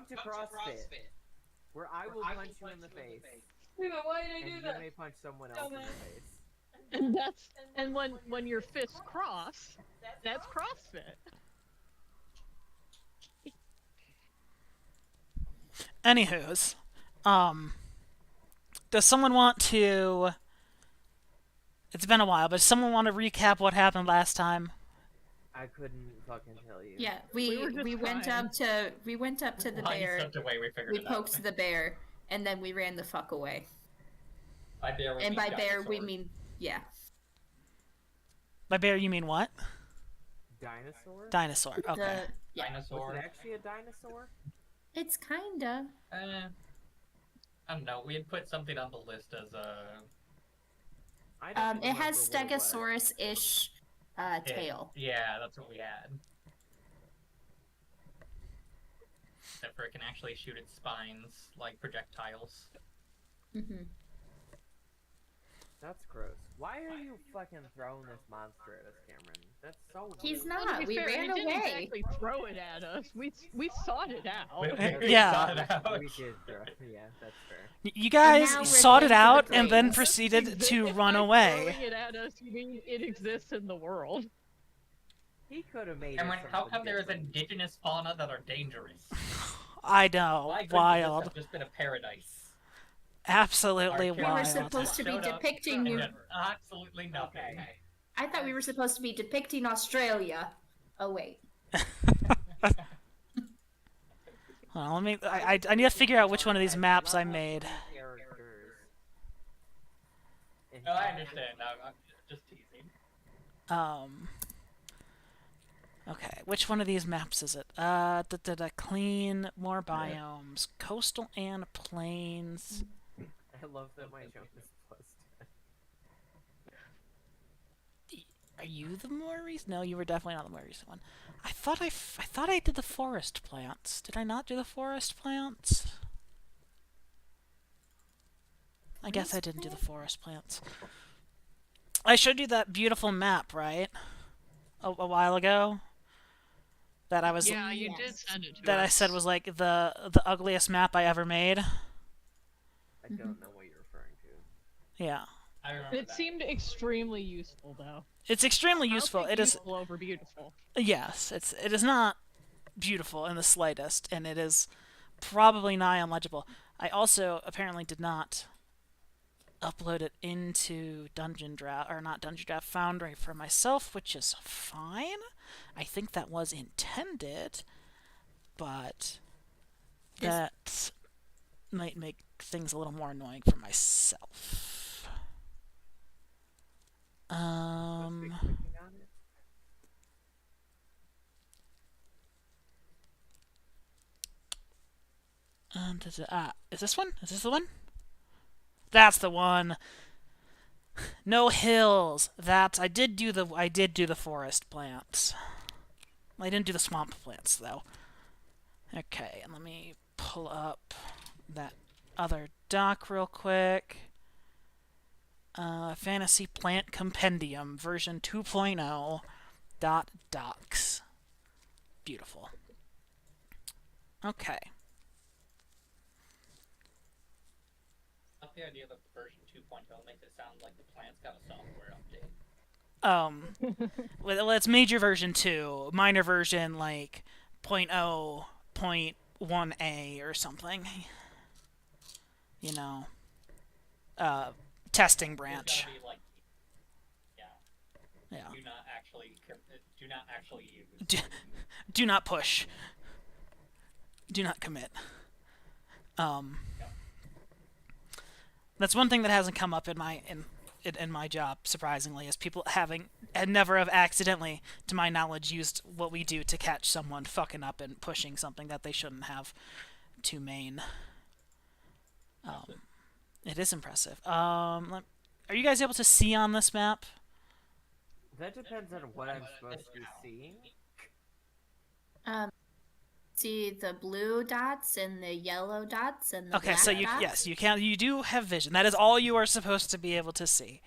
Come to CrossFit, where I will punch you in the face, Wait, but why did I and do you that? may punch someone else in the face. And when your fists cross, that's CrossFit. Anywho's, does someone want to? It's been a while, but does someone want to recap what happened last time? I couldn't fucking tell you. Yeah, We were we just went trying. up to the While you bear. slipped away, we figured We it out. poked the bear, and then we ran the fuck away. By bear, we And mean by bear, we dinosaur. mean yeah. By bear, you mean what? Dinosaur? Dinosaur. Okay. Yeah, Was Dinosaur. it actually a dinosaur? it's kinda. I don't know. We had put something on the list as a I don't It has remember what it was. Stegosaurus-ish tail. Yeah, that's what we had. Except for it can actually shoot its spines like projectiles. Mm-hmm. That's gross. Why are you fucking throwing this monster at us, Cameron? That's so He's rude. not. Well, to be We fair, ran he didn't away. exactly throw it at us. We sought it out. Yeah. Got it out. We did throw. Yeah, that's fair. You guys now we're sought it going to out the and then plains. proceeded to If run by away. Throwing it at us, you mean it exists in the world? He could have made. Cameron, it how something come there is different. indigenous fauna that are dangerous? I know. Why couldn't this Wild. have just been a paradise? Absolutely Our We were wild. supposed to be Showed up depicting and New. did absolutely nothing. Okay. I thought we were supposed to be depicting Australia. Oh wait. Well, let me. I need to figure out which one of these maps I made. Characters. No, I understand. I'm just teasing. Okay, which one of these maps is it? Clean, more biomes, coastal and plains. I love that my jump is plus 10. Are you the more recent? No, you were definitely not the more recent one. I thought I did the forest plants. Did I not do the forest plants? I guess I didn't do the forest plants. I showed you that beautiful map, right? A while ago. That I was Yeah, you Yes. did send it to that I us. said was like the ugliest map I ever made. I don't know what you're referring to. Yeah. I remember It that. seemed extremely useful, though. It's extremely I'll useful. take It is useful over beautiful. yes, it is not beautiful in the slightest, and it is probably nigh unlegible. I also apparently did not upload it into Dungeon Draft, or not Dungeon Draft, Foundry for myself, which is fine. I think that was intended, but that might make things a little more annoying for myself. Supposed to be clicking on it? Is this one? Is this the one? That's the one. No hills. That I did do the forest plants. I didn't do the swamp plants though. Okay, and let me pull up that other doc real quick. Fantasy Plant Compendium version 2.0 .docs. Beautiful. Okay. Not the idea that the version 2.0 makes it sound like the plant's got a software update. Well, it's major version 2, minor version like 0.0, 0.1a or something. You know, testing It's branch. gotta be like, yeah. Yeah. Do not actually use. Do not push. Do not commit. That's one thing that hasn't come up in my job, surprisingly, is people and never have accidentally, to my knowledge, used what we do to catch someone fucking up and pushing something that they shouldn't have to main. It is impressive. Are you guys able to see on this map? That depends on what I'm supposed to be seeing. See the blue dots and the yellow dots and the Okay, black so you dots? you do have vision. That is all you are supposed to be able to see.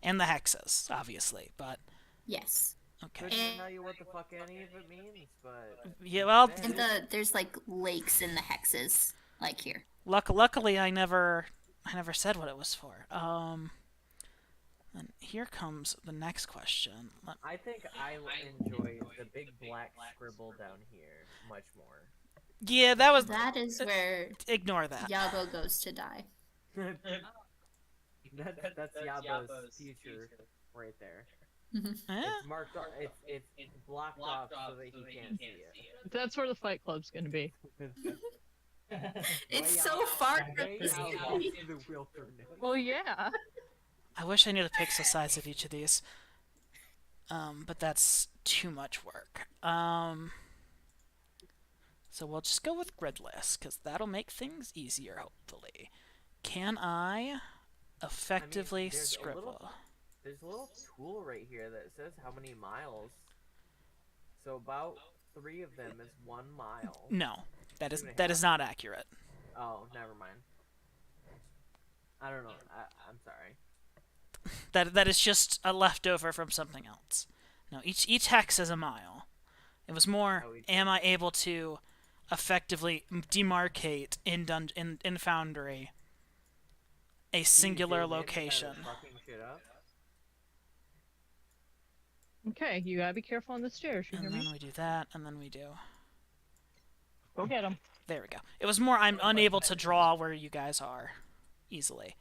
And the hexes, obviously, but Yes. Okay. Couldn't tell you what the fuck any of it means, but Yeah, well, And there's like lakes in the hexes, like here. luckily I never said what it was for. And here comes the next question. I think I enjoy the big black scribble down here much more. Yeah, that was. That is where Ignore that. Yabo goes to die. That's Yabo's future right there. Eh? It's marked off. It's blocked off so that he can't see it. That's where the Fight Club's gonna be. It's Way so out- far way from the out city. into the wilderness. Well, yeah. I wish I knew the pixel size of each of these. But that's too much work. So we'll just go with gridless, because that'll make things easier, hopefully. Can I effectively there's a scribble? little- There's a little tool right here that says how many miles. So about 3 of them is 1 mile. No, that is 2.5. not accurate. Oh, never mind. I don't know. I'm sorry. That is just a leftover from something else. No, each hex is a mile. It was more, Oh, am I able to effectively demarcate in Foundry a singular Did Lance location? start fucking shit up? Okay, you gotta be careful on the stairs. You hear And me? then we do that, and then we do. Go get him. There we go. It was more, I'm unable to draw where you guys are easily.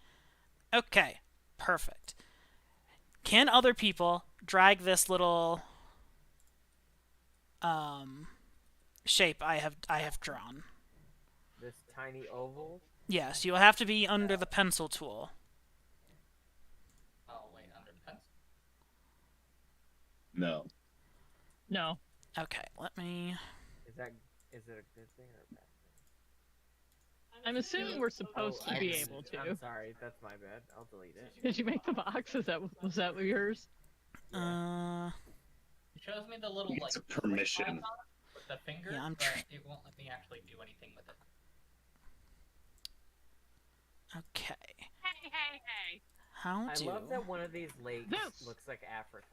Okay, perfect. Can other people drag this little shape I have drawn? This tiny oval. Yes, you'll have to be under the pencil tool. Oh wait, under the pencil. No. No. Okay, let me. Is it a good thing or a bad thing? I'm assuming we're supposed Oh, to be I- able I'm to. sorry, that's my bad. I'll delete it. Did you make the box? Was that yours? It shows me the little It's like a permission. icon with the finger, Yeah, I'm but it won't let me actually do anything with it. Okay. Hey. How I do? love that one of these lakes This. looks like Africa.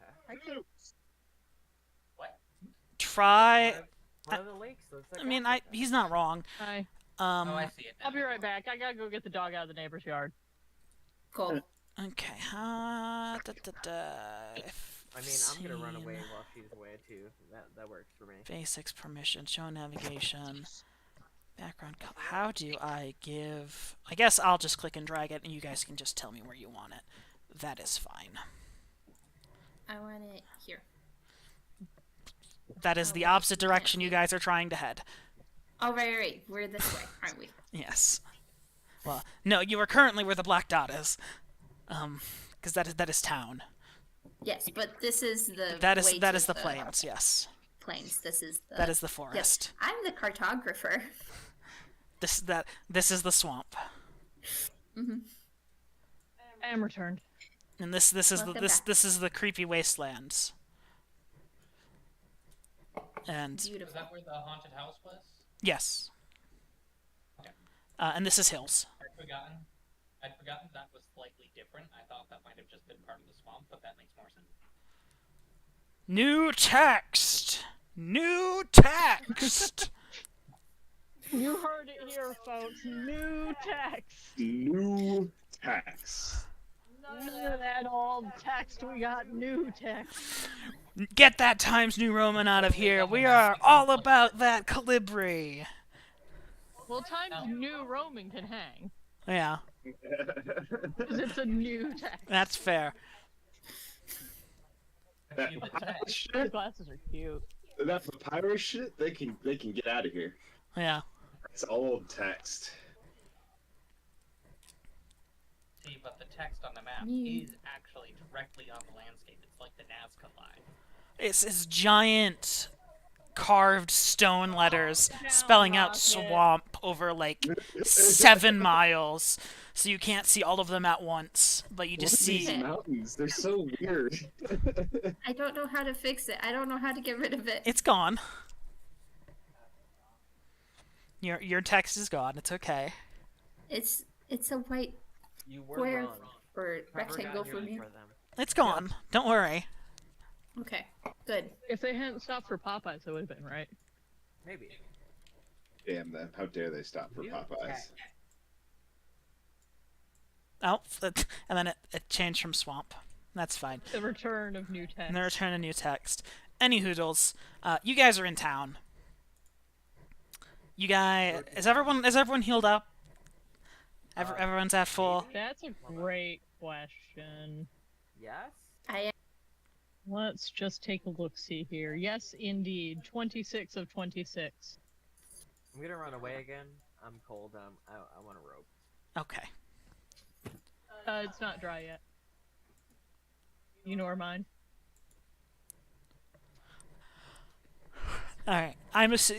What? Try. One of the lakes looks like I mean, Africa. he's not wrong. Hi. Oh, I see it now. I'll be right back. I gotta go get the dog out of the neighbor's yard. Cool. Okay. If I mean, I'm gonna run seen- away while she's away too. That works for me. Basics, permission, show navigation, background color. How do I give... I guess I'll just click and drag it, and you guys can just tell me where you want it. That is fine. I want it here. That is the opposite direction you guys are trying to head. Oh, right. We're this way, aren't we? Yes. Well, no, you are currently where the black dot is. Because that is town. Yes, but this is the That way is to the plains, yes. plains. This is the That is the Yes, forest. I'm the cartographer. This is the swamp. I am returned. And this is Welcome this back. this is the creepy wastelands. And Is Beautiful. that where the haunted house was? yes. Okay. And this is hills. I'd forgotten that was slightly different. I thought that might have just been part of the swamp, but that makes more sense. New text. New text. You heard it here, folks. New text. New tax. None of that old text. We got new text. Get that Times New Roman out of here. We are all about that Calibri. Well, Times New Roman can hang. Yeah, Because it's a new text. that's fair. That See the papyrus text. The shit, glasses are cute. that papyrus shit, they can get out of here. Yeah. It's old text. See, but the text on the map Mm. is actually directly on the landscape. It's like the Nazca line. It's giant carved stone letters spelling out swamp over like 7 miles. So you can't see all of them at once, but you just What's these see mountains? They're so weird. I don't know how to fix it. I don't know how to get rid of it. it's gone. Your text is gone. It's okay. It's a white You were square wrong. or Trevor got rectangle here for me. before them. It's gone. Don't worry. Okay, good. If they hadn't stopped for Popeyes, it would have been right. Maybe. Damn them! How dare they stop for New Popeyes? tech. Oh, and then it changed from swamp. That's fine. The return of new text. And the return of new text. Any hoodles, you guys are in town. You guys, is everyone healed up? Everyone's at full. That's a great question. Yes? I Let's just take a look-see here. Yes, indeed. 26 of 26. I'm gonna run away again. I'm cold. I want a rope. Okay. It's not dry yet. You nor mine. All right.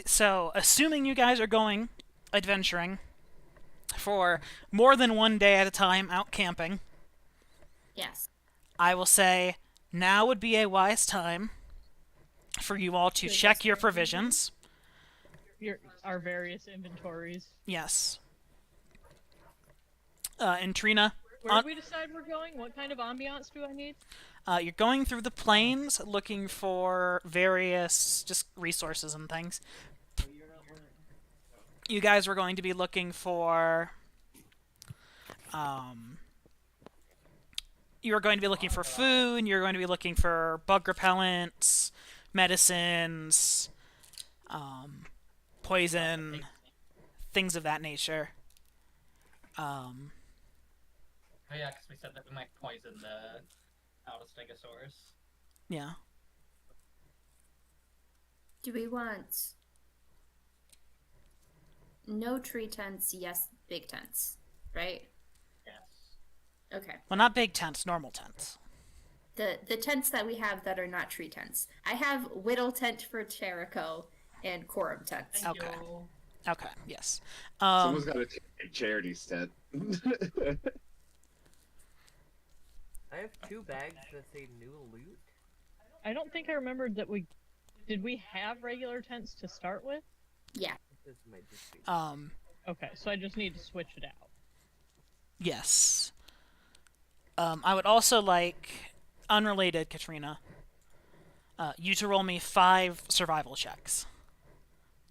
So assuming you guys are going adventuring for more than one day at a time out camping, yes. I will say now would be a wise time for you all to check your provisions. Our various inventories. Yes. And Trina, Where do we decide we're going? What kind of ambiance do I need? you're going through the plains looking for various just resources and things. You guys were going to be looking for you're going to be looking for food, you're going to be looking for bug repellents, medicines, poison, things of that nature. Oh yeah, because we said that we might poison the Allostegosaurus. Yeah. Do we want no tree tents? Yes, big tents, right? Yes. Okay. Well, not big tents, normal tents. The tents that we have that are not tree tents. I have Whittle tent for Cherico and Quorum tents. Thank Okay. you. Okay, yes. Someone's got to take a charity tent. I have 2 bags that say new loot. I don't think I remembered that we... Did we have regular tents to start with? Yeah. This might just be. Okay, so I just need to switch it out. Yes. I would also like, unrelated, Katrina, you to roll me 5 survival checks.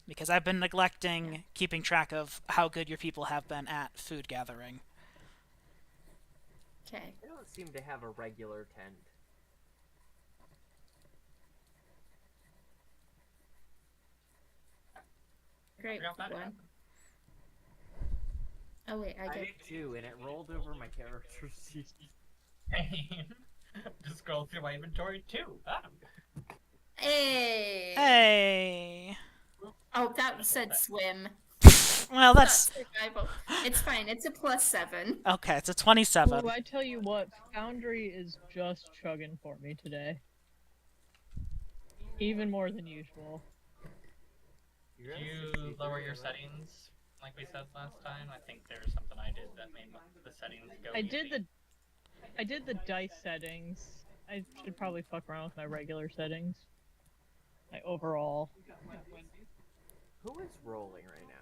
Because I've been neglecting keeping track of how good your people have been at food gathering. Okay. I don't seem to have a regular tent. Great. Forgot that One. happened. Oh wait, I I get. did too, and it rolled over my character sheet. Just scroll through my inventory too. Ah. Hey. Hey! Oh, that said swim. Well, Not that's... survival. It's fine. It's a +7. Okay, it's a 27. Well, I tell you what, Foundry is just chugging for me today. Even more than usual. You're Did at you 63 lower your already. settings like we said last time? I think there was something I did that made the settings go I did the dice settings. I should probably fuck around with my regular settings. My overall. Who is rolling right now?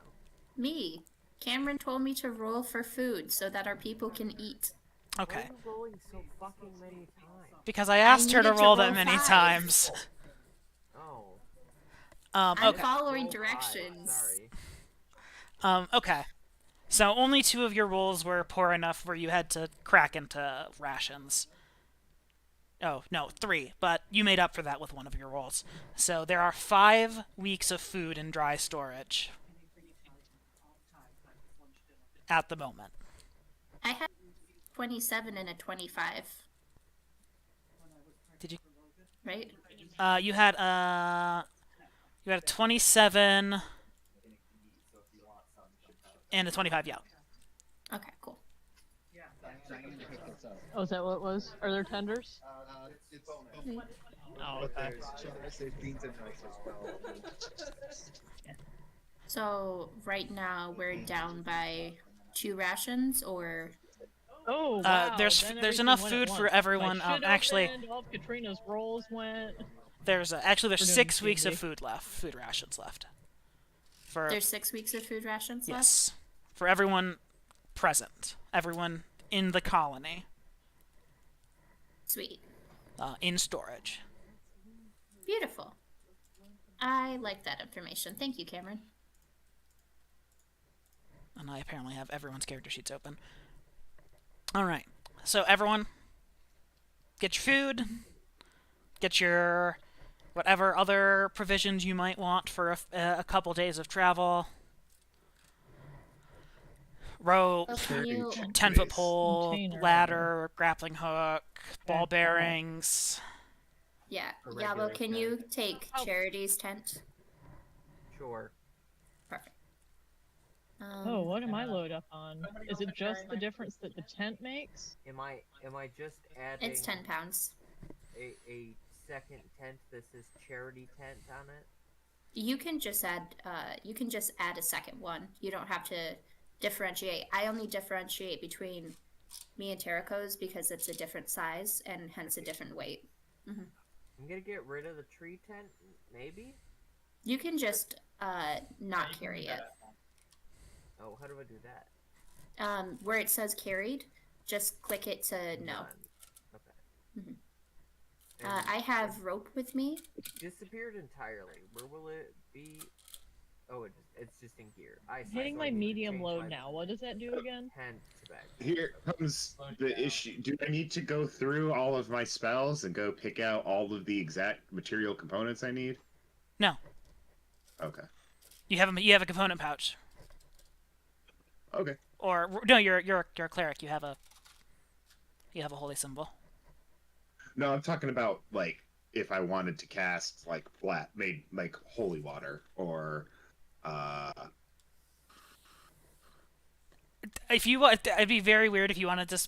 Me. Cameron told me to roll for food so that our people can eat. Why Okay. are you rolling so fucking many times? Because I asked her to needed to roll that roll many 5. times. Oh. I'm Okay. following Roll 5, directions. Sorry. Okay. So only 2 of your rolls were poor enough where you had to crack into rations. Oh, no, 3, but you made up for that with 1 of your rolls. So there are 5 weeks of food in dry storage at the moment. I had 27 and a 25. Did you? Right? You had a 27 and a 25. Yeah. Okay, cool. Oh, is that what it was? Are there tenders? Oh, okay. So right now we're down by 2 rations, or Oh, wow. there's then there's everything enough went at food for once. everyone. My shit Actually, opened, all of Katrina's rolls went. there's We're doing 6 weeks of easy. food left, food rations left. For there's 6 weeks of food rations left? yes, for everyone present, everyone in the colony, Sweet. in storage. Beautiful. I like that information. Thank you, Cameron. And I apparently have everyone's character sheets open. Alright, so everyone, get your food, get your whatever other provisions you might want for a couple days of travel. Rope, Oh, can you... 10-foot pole, Container. ladder, grappling hook, ball bearings. Yeah, A Yabo, regular can you take Oh. Charity's tent? Sure. Perfect. Oh, what am I uh, load up on? Somebody Is else it can carry just the my- difference that the tent makes? Am I just adding It's 10 pounds. a second tent that says charity tent on it? You can just add a second one. You don't have to differentiate. I only differentiate between me and Terraco's because it's a different size and hence a different weight. I'm gonna get rid of the tree tent, maybe? You can just Yeah, not you can carry do it. that. Oh, how do I do that? Where it says carried, just click it to no. None. Okay. Mhm. And I have rope with me. it disappeared entirely. Where will it be? Oh, it's just in gear. I'm hitting my medium load now. What does that do again? Tent to back. Here comes the issue. Do I need to go through all of my spells and go pick out all of the exact material components I need? No, Okay. you have a component pouch. Okay. Or no, you're a cleric. You have a holy symbol. No, I'm talking about like if I wanted to cast like made like holy water or If you want, it'd be very weird if you wanted to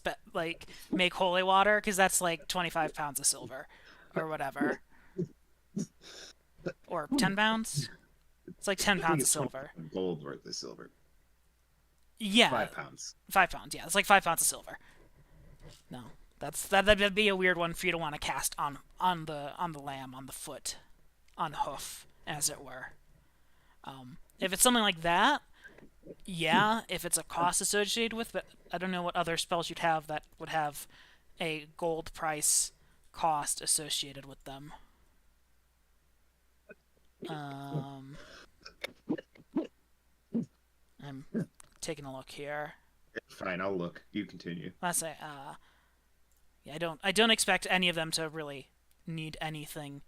make holy water, because that's like 25 pounds of silver, or whatever, or 10 pounds. It's like 10 I think pounds of it's silver. 25 gold worth of silver. Yeah, 5 pounds. 5 pounds. Yeah, it's like 5 pounds of silver. No, that'd be a weird one for you to want to cast on the lamb, on the foot, on hoof, as it were. If it's something like that, yeah. If it's a cost associated with, but I don't know what other spells you'd have that would have a gold price cost associated with them. I'm taking a look here. Fine, I'll look. You continue. Let's say, yeah, I don't expect any of them to really need anything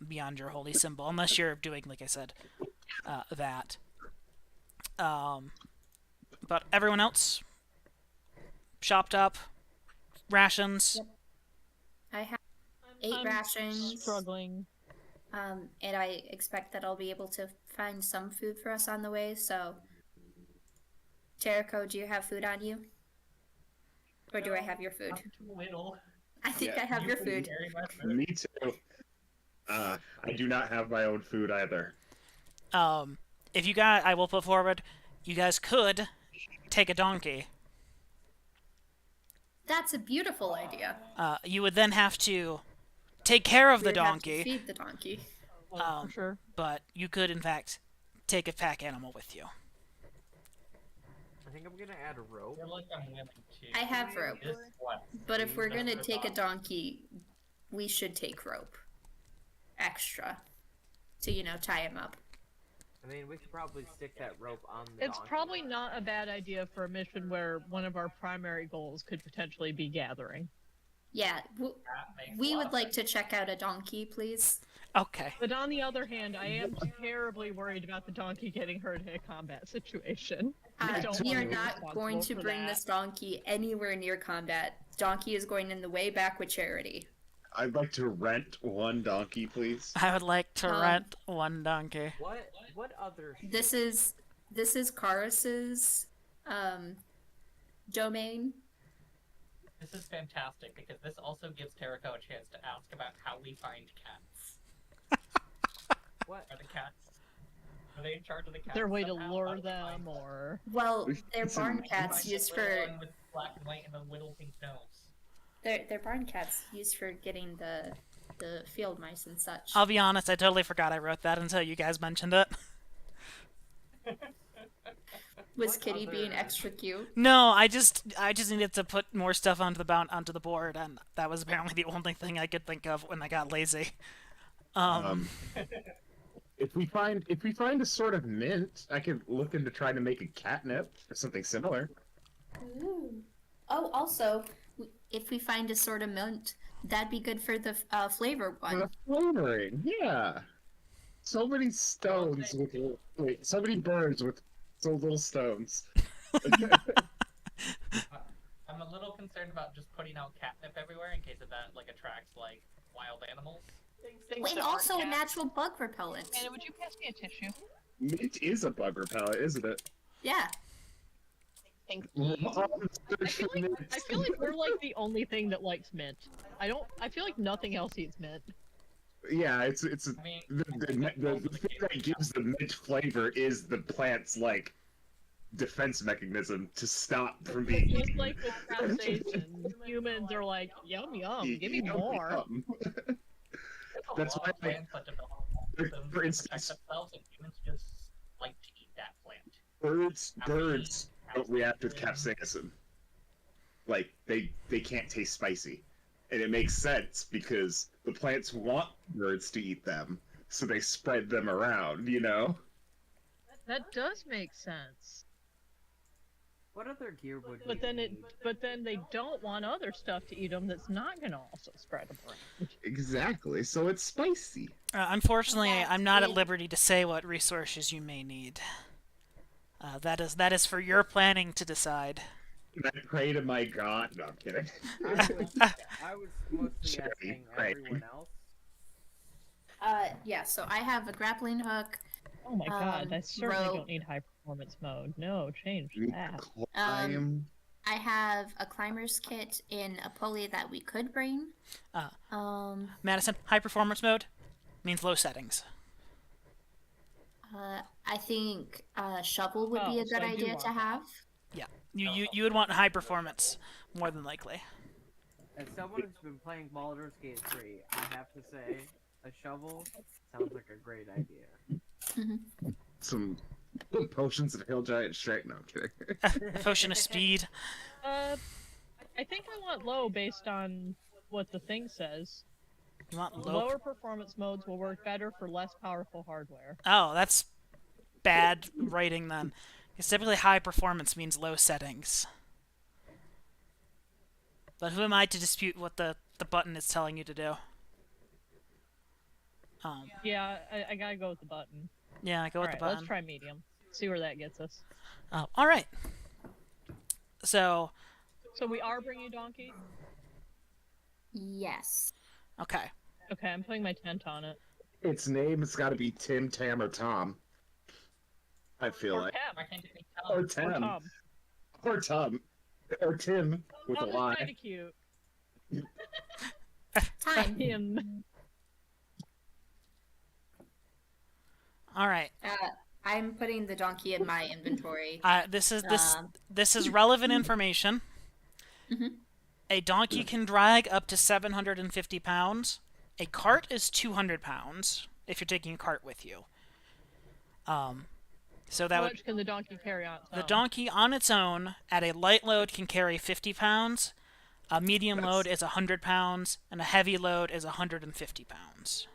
beyond your holy symbol, unless you're doing, like I said, that. But everyone else, shopped up, rations. Yep. I have 8 I'm rations. Struggling. And I expect that I'll be able to find some food for us on the way. So, Terrico, do you have food on you? Or do I have your food? I'm too little. I think Yeah, I have You your can food. carry my food. Me too. I do not have my own food either. If you guys, I will put forward, you guys could take a donkey. That's a beautiful idea. You would then have to take care of the We'd have to donkey, feed the donkey. Oh, for sure. but you could, in fact, take a pack animal with you. I think I'm gonna add a I rope. feel like I'm willing to. I have rope. This one. But if we're That's gonna the take a thought. donkey, we should take rope. Extra. To, tie him up. I mean, we could probably stick that rope on the It's donkey. probably not a bad idea for a mission where one of our primary goals could potentially be gathering. Yeah, That makes we a lot would of like sense. to check out a donkey, please. Okay. But on the other hand, I am terribly worried about the donkey getting hurt in a combat situation. I don't We are wanna be not responsible going to for bring that. this donkey anywhere near combat. Donkey is going in the way back with Charity. I'd like to rent one donkey, please. I would like to Um, rent one donkey. What other? This is Karis's domain. This is fantastic because this also gives Terrico a chance to ask about how we find cats. What? Are the cats? Are they in charge of the cats? Is there a way to somehow? How lure do we them, find Well, or they're It's a- barn Find cats the used little for one with black and white and a little pink nose. they're barn cats used for getting the field mice and such. I'll be honest, I totally forgot I wrote that until you guys mentioned it. Was What Kitty being other- extra cute? No, I just needed to put more stuff onto the board, and that was apparently the only thing I could think of when I got lazy. If we find a sort of mint, I could look into trying to make a catnip or something similar. Ooh. Oh, also, if we find a sort of mint, that'd be good for the flavor For one. the flavoring, yeah. So many stones with so many birds with so little stones. I'm a little concerned about just putting out catnip everywhere in case of that like attracts like wild animals. And also a natural bug repellent. Anna, would you pass me a tissue? Mint is a bug repellent, isn't it? Yeah. Thank We're you. all in I search feel for like mint. we're like the only thing that likes mint. I feel like nothing else eats mint. Yeah, it's I mean, the thing that gives the mint flavor is the plant's like defense mechanism to stop from being Just eaten. like with crustaceans, humans are like, yum yum, give me Yum, more. yum. there's a That's lot why of plants that develop for systems to protect instance- themselves, and humans just like to eat that plant. Birds don't react with capsaicin. Like they can't taste spicy, and it makes sense because the plants want birds to eat them, so they spread them around. You know. That does make sense. What other gear would But we then need? they don't want other stuff to eat them that's not gonna also spread them around. Exactly. So it's spicy. Unfortunately, That I'm not at is- liberty to say what resources you may need. That is for your planning to decide. Can I pray to my god? No, I'm kidding. I was mostly Sure, asking right. everyone else. Yeah, so I have a grappling hook. Oh my god, I Um, certainly rope. don't need high performance mode. No, change that. Climb. I have a climber's kit in a pulley that we could bring. Madison, high performance mode means low settings. I think shovel would be Oh, a so good I do idea want to that. have. Yeah, you would want high performance more than likely. As someone who's been playing Baldur's Gate 3, I have to say, a shovel sounds like a great idea. Some potions of hill giant strength. No, I'm kidding. A potion of speed. I think I want low based on what the thing says. You want low. Lower performance modes will work better for less powerful hardware. Oh, that's bad writing then. Because typically high performance means low settings. But who am I to dispute what the button is telling you to do? Yeah, I gotta go with the button. Yeah, go with Alright, the button. let's try medium. See where that gets us. Oh, all right. So, So we are bringing a donkey? Yes. okay. Okay, I'm putting my tent on it. Its name has got to be Tim, Tam, or Tom. I feel Or like. Pam. Why can't it be Or Tom? Or Tim. Tom. Or Tom. Or Tim with Tom a is Y. kinda cute. Time. Him. All right. I'm putting the donkey in my inventory. This is Um, this is relevant information. Mhm. A donkey can drag up to 750 pounds. A cart is 200 pounds if you're taking a cart with you. So that How would much can the donkey carry on its the own? donkey on its own at a light load can carry 50 pounds. A medium load is 100 pounds, and a heavy load is 150 pounds.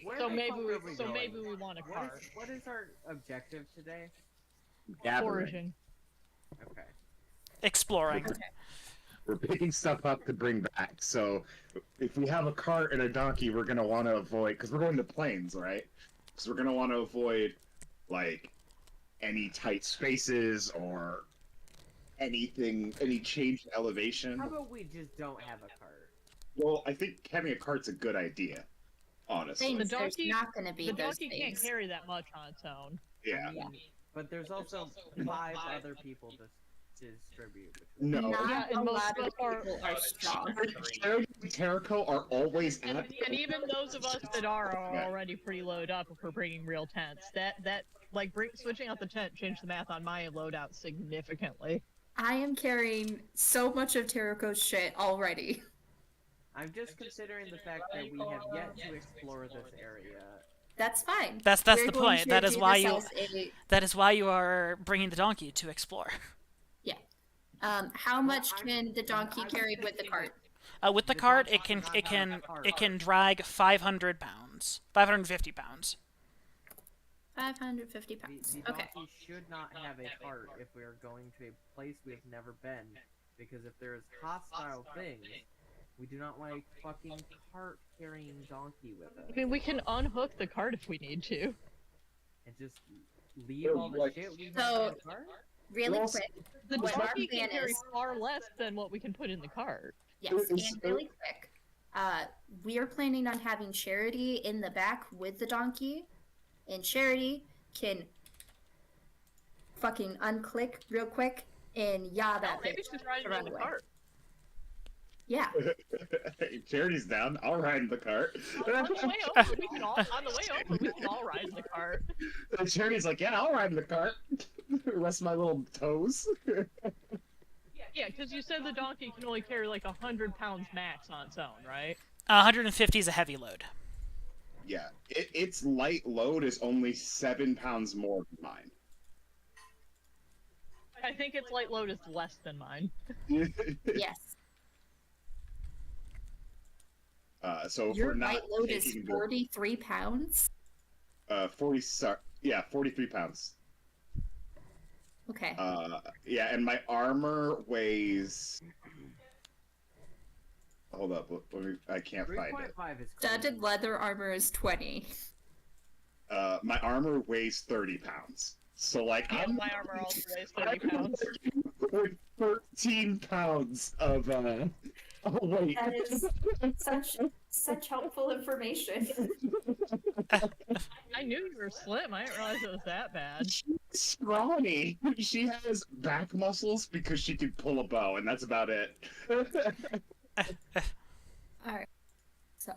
Where So the maybe fuck we- are we so going? maybe we want a cart. What is our objective today? Gathering. Foraging. Okay. Exploring. We're picking stuff up to bring back. So if we have a cart and a donkey, we're gonna want to avoid because we're going to plains, right? So we're gonna want to avoid like any tight spaces or anything, any change in elevation. How about we just don't have a cart? Well, I think having a cart's a good idea, honestly. Things, The there's donkey- not going to be The those donkey can't things. carry that much on its own. Yeah. Yeah. But there's also 5 other people to distribute between. No. Not Yeah, and a most lot of of us are- people are strong. Terraco and Terraco are always And, at. and even those of us that are already pretty loaded up if we're bringing real tents. That like switching out the tent changed the math on my loadout significantly. I am carrying so much of Terraco's shit already. I'm just considering the fact that we have yet to explore this area. That's fine. That's We're the going point. to That is do why this you as that is why you are bringing the donkey to explore. how much can the donkey carry with the cart? With the The cart, donkey it can does it not can have a cart. it can drag 500 pounds. pounds. 550 pounds. 550 The, pounds. the Okay. donkey should not have a cart if we are going to a place we have never been, because if there is hostile things, we do not want a fucking cart carrying donkey with us. I mean, we can unhook the cart if we need to. And just leave all the like- shit we have So- in the cart? Really Well, quick. The What donkey our can plan carry is- far less than what we can put in the cart. Yes, It's- and really quick. We are planning on having Charity in the back with the donkey, and Charity can fucking unclick real quick and yaw that Maybe bitch. she's riding run in the away. cart. Yeah. Charity's down. I'll ride in the cart. On the way over, we can all ride in the cart. And Charity's like, yeah, I'll ride in the cart. Rest my little toes. Yeah, because you said the donkey can only carry like 100 pounds max on its own, right? 150 is a heavy load. Yeah, its light load is only 7 pounds more than mine. I think its light load is less than mine. Yes. So if Your we're not light load is taking 43 pounds. 43 pounds. Okay. Yeah, and my armor weighs. Hold up, let me. I can't find it. 3.5 is Studded leather armor is 20. My armor weighs 30 pounds. So like, Yeah, I'm my armor also weighs 30 pounds. with 13 pounds of weight. That is such helpful information. I knew you were slim. I didn't realize it was that bad. Scrawny. She has back muscles because she can pull a bow, and that's about it. Alright. So.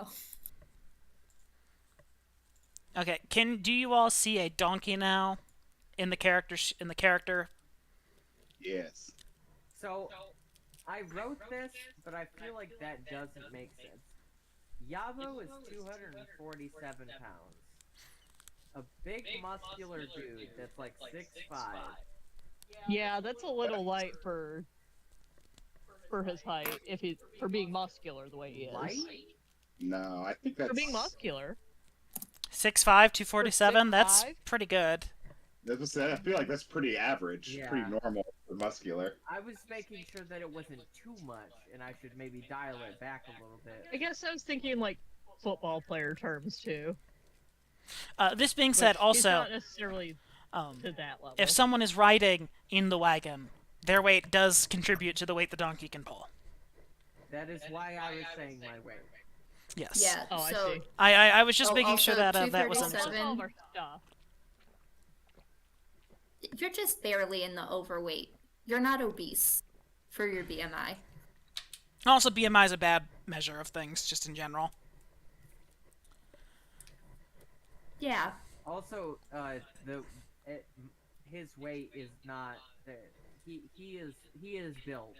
Okay, do you all see a donkey now in the character? Yes. So, I wrote this, but I feel like that doesn't make sense. Yabo is 247 pounds. A big muscular dude that's like 6'5". Yeah, that's a little light for his height, for being muscular the way he is. Light? No, I think that's. For being muscular. 6'5", 247. That's 6'5"? pretty good. I feel like that's pretty average. Yeah. Pretty normal for muscular. I was making sure that it wasn't too much, and I should maybe dial it back a little bit. I guess I was thinking like football player terms too. This being said, Which is also, not necessarily um, to that level. if someone is riding in the wagon, their weight does contribute to the weight the donkey can pull. That is why I was saying my weight. Yes. Yeah, Oh, I so see. I was just Oh, making sure also that that was Most understood. 237. all of our stuff. you're just barely in the overweight. You're not obese for your BMI. Also, BMI is a bad measure of things, just in general. Yeah. Also, his weight is not that he is built.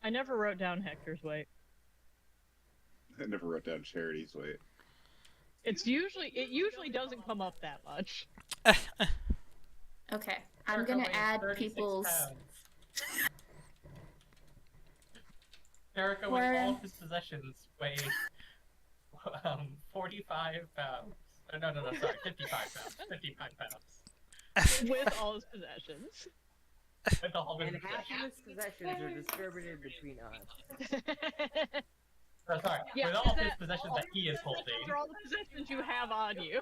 I never wrote down Hector's weight. I never wrote down Charity's weight. It usually doesn't come up that much. Okay. I'm Jericho gonna weighs add 36 people's. pounds. Jericho with Where- all of his possessions weigh 45 pounds. No, sorry, 55 pounds. 55 pounds. With all his possessions. With all of his And half possessions. of his possessions are distributed between us. Oh, sorry, Yeah, with all of is his that possessions all that he is Those holding. are all the possessions you have on you.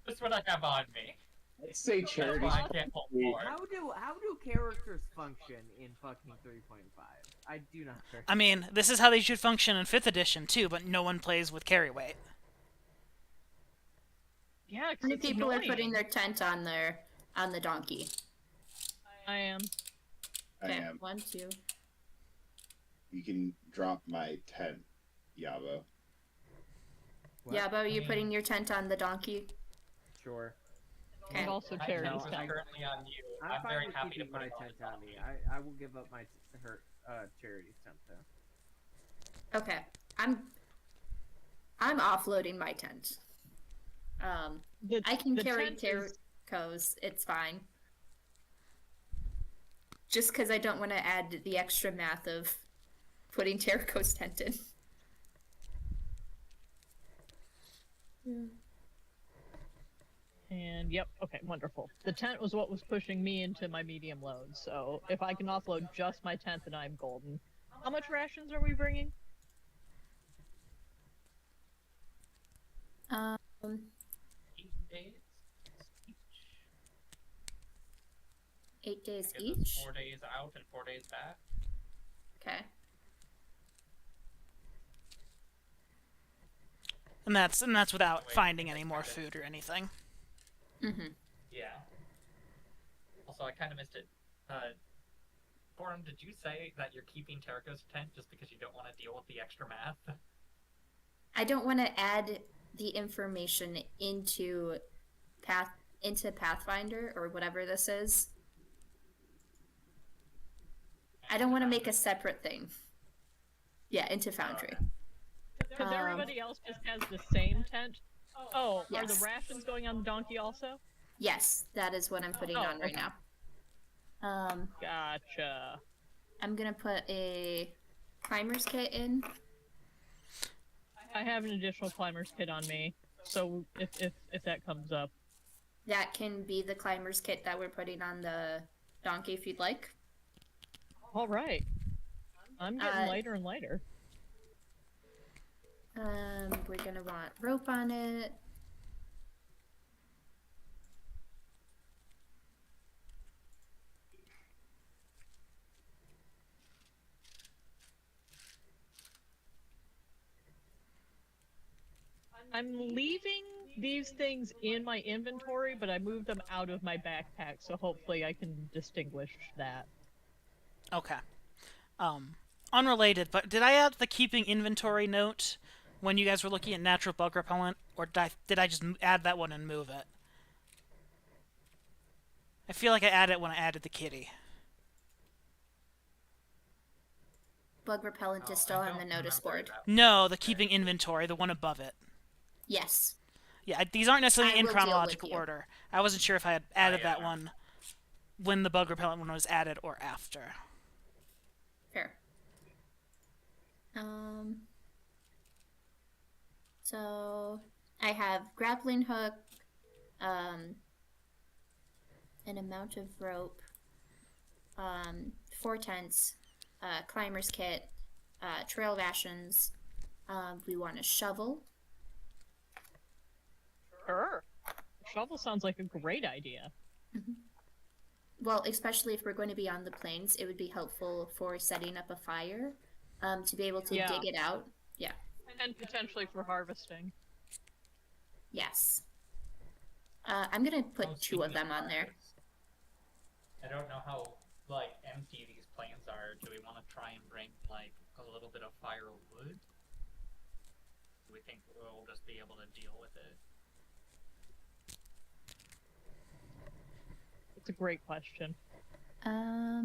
That's what I have on me. Let's say That's Charity's. why I can't hold more. How do characters function in fucking 3.5? I do not. I mean, this is how they should function in 5th edition, too, but no one plays with carry weight. Yeah, How 'cause many it's people are annoying. putting their tent on the donkey? I am. I Okay, am. 1, 2. You can drop my tent, Yabo. What? Yeah, but are you putting your tent on the donkey? Sure. Okay. And also My Charity's tent is tent. currently on you. I'm I'm fine very with happy to keeping put my it tent on on me. I will give up my charity's tent though. Okay. I'm offloading my tent. The- I can the carry tent is- Jericho's. It's fine. Just because I don't want to add the extra math of putting Jericho's tent in. And yep, okay, wonderful. The tent was what was pushing me into my medium load, so if I can offload just my tent, then I'm golden. How much rations are we bringing? Um, 8 days each. 8 days Gives us each. 4 days out and 4 days back. Okay. And that's without Wait, finding any more that's food or anything. Mm-hmm. Yeah. Also, I kind of missed it. Forum, did you say that you're keeping Terraco's tent just because you don't want to deal with the extra math? I don't want to add the information into Pathfinder or whatever this is. I don't want to make a separate thing. Yeah, into Foundry. Because everybody else just has the same tent. Oh, are the Yes. rations going on the donkey also? Yes, that is what I'm putting Oh, on right okay. now. Gotcha. I'm gonna put a climber's kit in. I have an additional climber's kit on me, so if that comes up. That can be the climber's kit that we're putting on the donkey if you'd like. All right. I'm getting lighter and lighter. We're gonna want rope on it. I'm leaving these things in my inventory, but I moved them out of my backpack, so hopefully I can distinguish that. Okay. Unrelated, but did I add the keeping inventory note when you guys were looking at natural bug repellent, or did I just add that one and move it? I feel like I added it when I added the kitty. Bug repellent is still on the notice board. No, the keeping inventory, the one above it. Yes. Yeah, these aren't necessarily I in will deal with chronological you. order. I wasn't sure if I had added yeah. that one when the bug repellent one was added or after. Fair. So I have grappling hook, an amount of rope, 4 tents, climber's kit, trail rations. We want a shovel. Sure. Shovel sounds like a great idea. Well, especially if we're going to be on the plains, it would be helpful for setting up a fire, to be able to Yeah. dig it out. Yeah. And potentially for harvesting. Yes. I'm gonna put Oh, 2 of speaking them on there. fires, I don't know how empty these plains are. Do we want to try and bring a little bit of firewood? Do we think we'll just be able to deal with it? It's a great question. I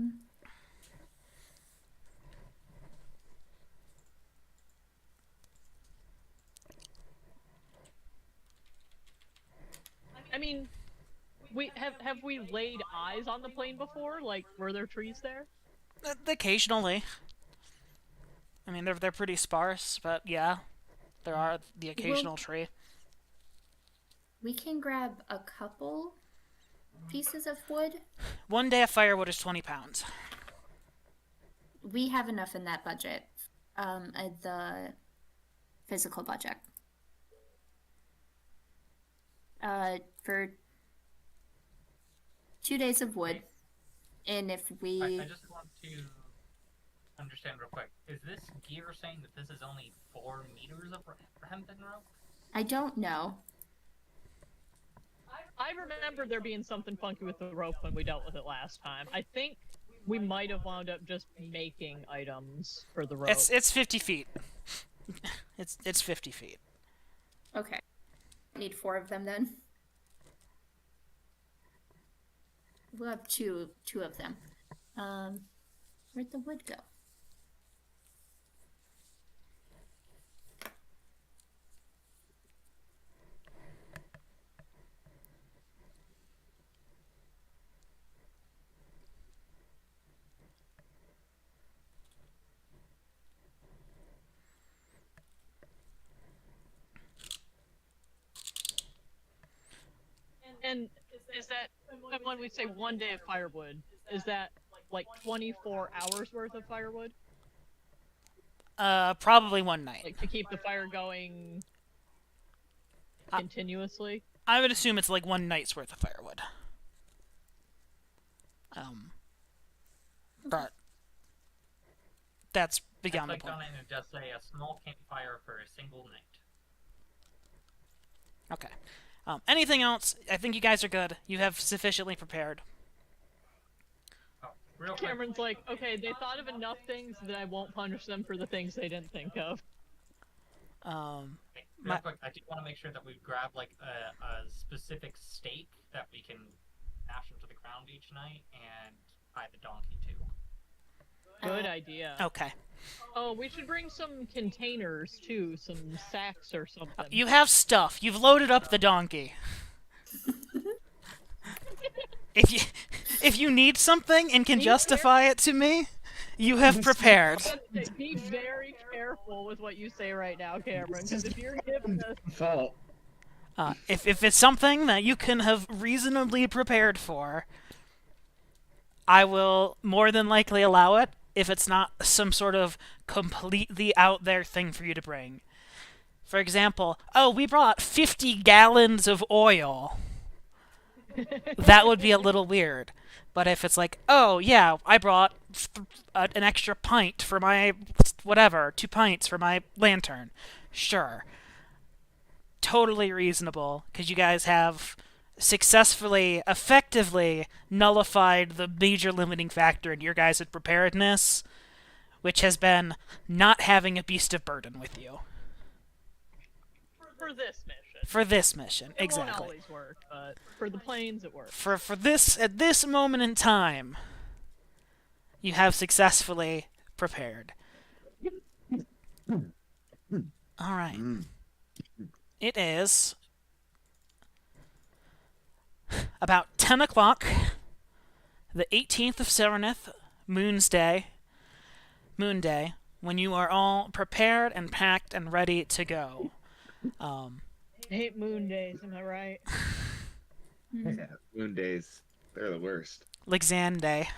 mean, have we laid eyes on the plane before? Like, were there trees there? Occasionally. I mean, they're pretty sparse, but yeah, there are the occasional tree. We can grab a couple pieces of wood. One day of firewood is 20 pounds. We have enough in that budget. The physical budget. For 2 days of wood. And if we... I just want to understand real quick. Is this gear saying that this is only 4 meters of hempen rope? I don't know. I remember there being something funky with the rope when we dealt with it last time. I think we might have wound up just making items for the rope. It's 50 feet. It's 50 feet. Okay. Need 4 of them then. We'll have two of them. Where'd the wood go? And is that when we say 1 day of firewood, is that like 24 hours worth of firewood? Probably one night. Like to keep the fire going continuously? I would assume it's like one night's worth of firewood. But that's beyond the Clicked point. on it and it does say a small campfire for a single night. Okay. Anything else? I think you guys are good. You have sufficiently prepared. Oh, real quick. Cameron's like, okay, they thought of enough things that I won't punish them for the things they didn't think of. Real quick, I do want to make sure that we grab like a specific stake that we can mash into the ground each night and tie the donkey to. Good idea. Okay. Oh, we should bring some containers too, some sacks or something. You have stuff. You've loaded up the donkey. If you need something and can justify it to me, you have prepared. Be very careful with what you say right now, Cameron, because if you're giving us Fault. If it's something that you can have reasonably prepared for, I will more than likely allow it if it's not some sort of completely out there thing for you to bring. For example, oh, we brought 50 gallons of oil. That would be a little weird. But if it's like, oh, yeah, I brought an extra pint for my whatever, 2 pints for my lantern. Sure. Totally reasonable, because you guys have successfully, effectively nullified the major limiting factor in your guys' preparedness, which has been not having a beast of burden with you. for this mission. For this mission, It exactly. won't always work, but for the planes it works. For this, at this moment in time, you have successfully prepared. All right. It is about 10 o'clock, the 18th of Serenith, Moon Day, when you are all prepared and packed and ready to go. I hate moon days, am I right? Yeah, moon days. They're the worst. Lexanda.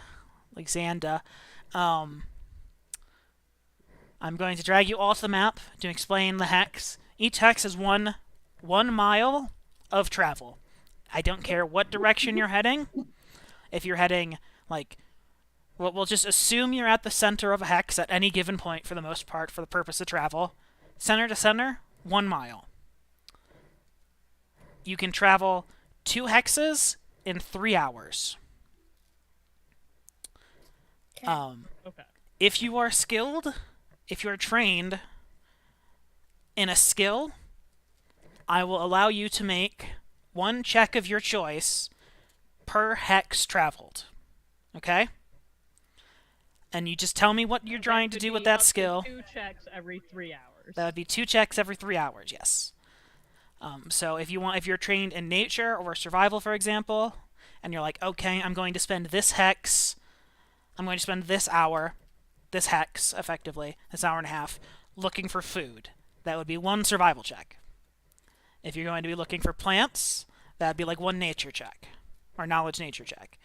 I'm going to drag you all to the map to explain the hex. Each hex is one mile of travel. I don't care what direction you're heading. If you're heading, like, we'll just assume you're at the center of a hex at any given point for the most part for the purpose of travel. Center to center, 1 mile. You can travel 2 hexes in 3 hours. Okay. If you are skilled, if you are trained in a skill, I will allow you to make 1 check of your choice per hex traveled. Okay? And you just tell me what you're trying to do with that skill. 2 checks every 3 hours. That would be 2 checks every 3 hours, yes. So if you're trained in nature or survival, for example, and you're like, okay, I'm going to spend this hex, I'm going to spend this hour, this hex, effectively, this hour and a half, looking for food. That would be 1 survival check. If you're going to be looking for plants, that would be like 1 nature check, or knowledge nature check.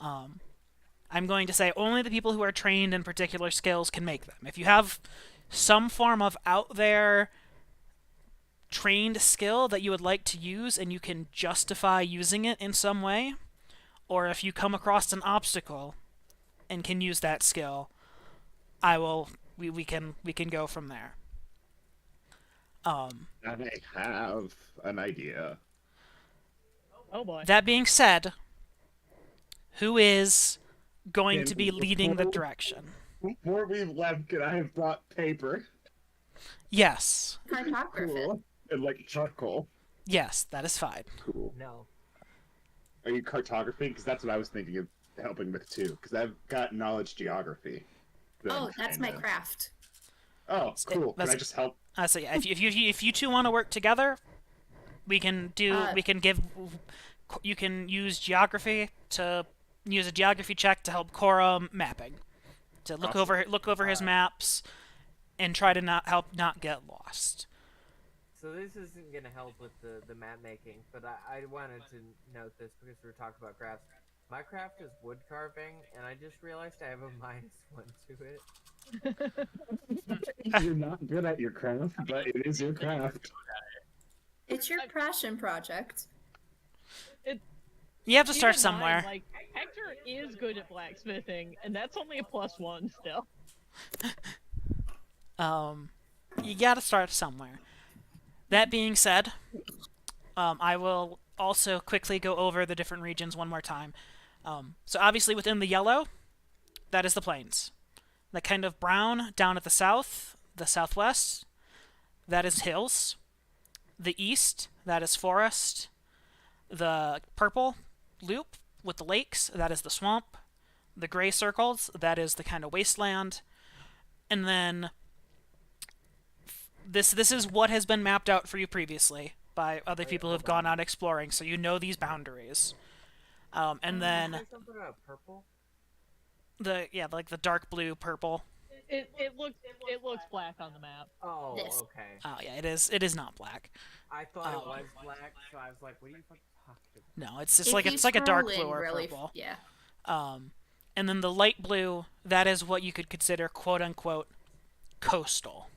I'm going to say only the people who are trained in particular skills can make them. If you have some form of out there trained skill that you would like to use and you can justify using it in some way, or if you come across an obstacle and can use that skill, we can go from there. I have an idea. Oh boy. That being said, who is going to be leading the direction? Before we left, could I have brought paper? Yes. Cartographer. And like charcoal. Yes, that is fine. Cool. No. Are you cartography? Because that's what I was thinking of helping with too. Because I've got knowledge geography. that I'm Oh, that's my trained in. craft. Oh, cool. Can That's- I just help? So yeah, if you two want to work together, we can you can use geography to use a geography check to help Cora mapping, to look Awesome. over his maps, and try to not get lost. so this isn't gonna help with the map making, but I wanted to note this because we were talking about crafts. My craft is wood carving, and I just realized I have a -1 to it. You're not good at your craft, but it is your craft. It's your passion project. You have to start Keep in somewhere. mind, like, Hector is good at blacksmithing, and that's only a +1 still. You gotta start somewhere. That being said, I will also quickly go over the different regions one more time. So obviously within the yellow, that is the plains. The kind of brown down at the south, the southwest, that is hills. The east, that is forest. The purple loop with the lakes, that is the swamp. The gray circles, that is the kind of wasteland. And then this is what has been mapped out for you previously by other people who have gone out exploring, so you know these boundaries. And then Say something about purple. like the dark blue, purple. It looks black on the map. Oh, This. okay. Oh yeah, it is not black. I thought Oh. it was black, so I was like, "What are you fucking talking about?" No, it's just If like you it's like a dark scroll blue in or really, purple. Yeah. And then the light blue, that is what you could consider quote unquote coastal.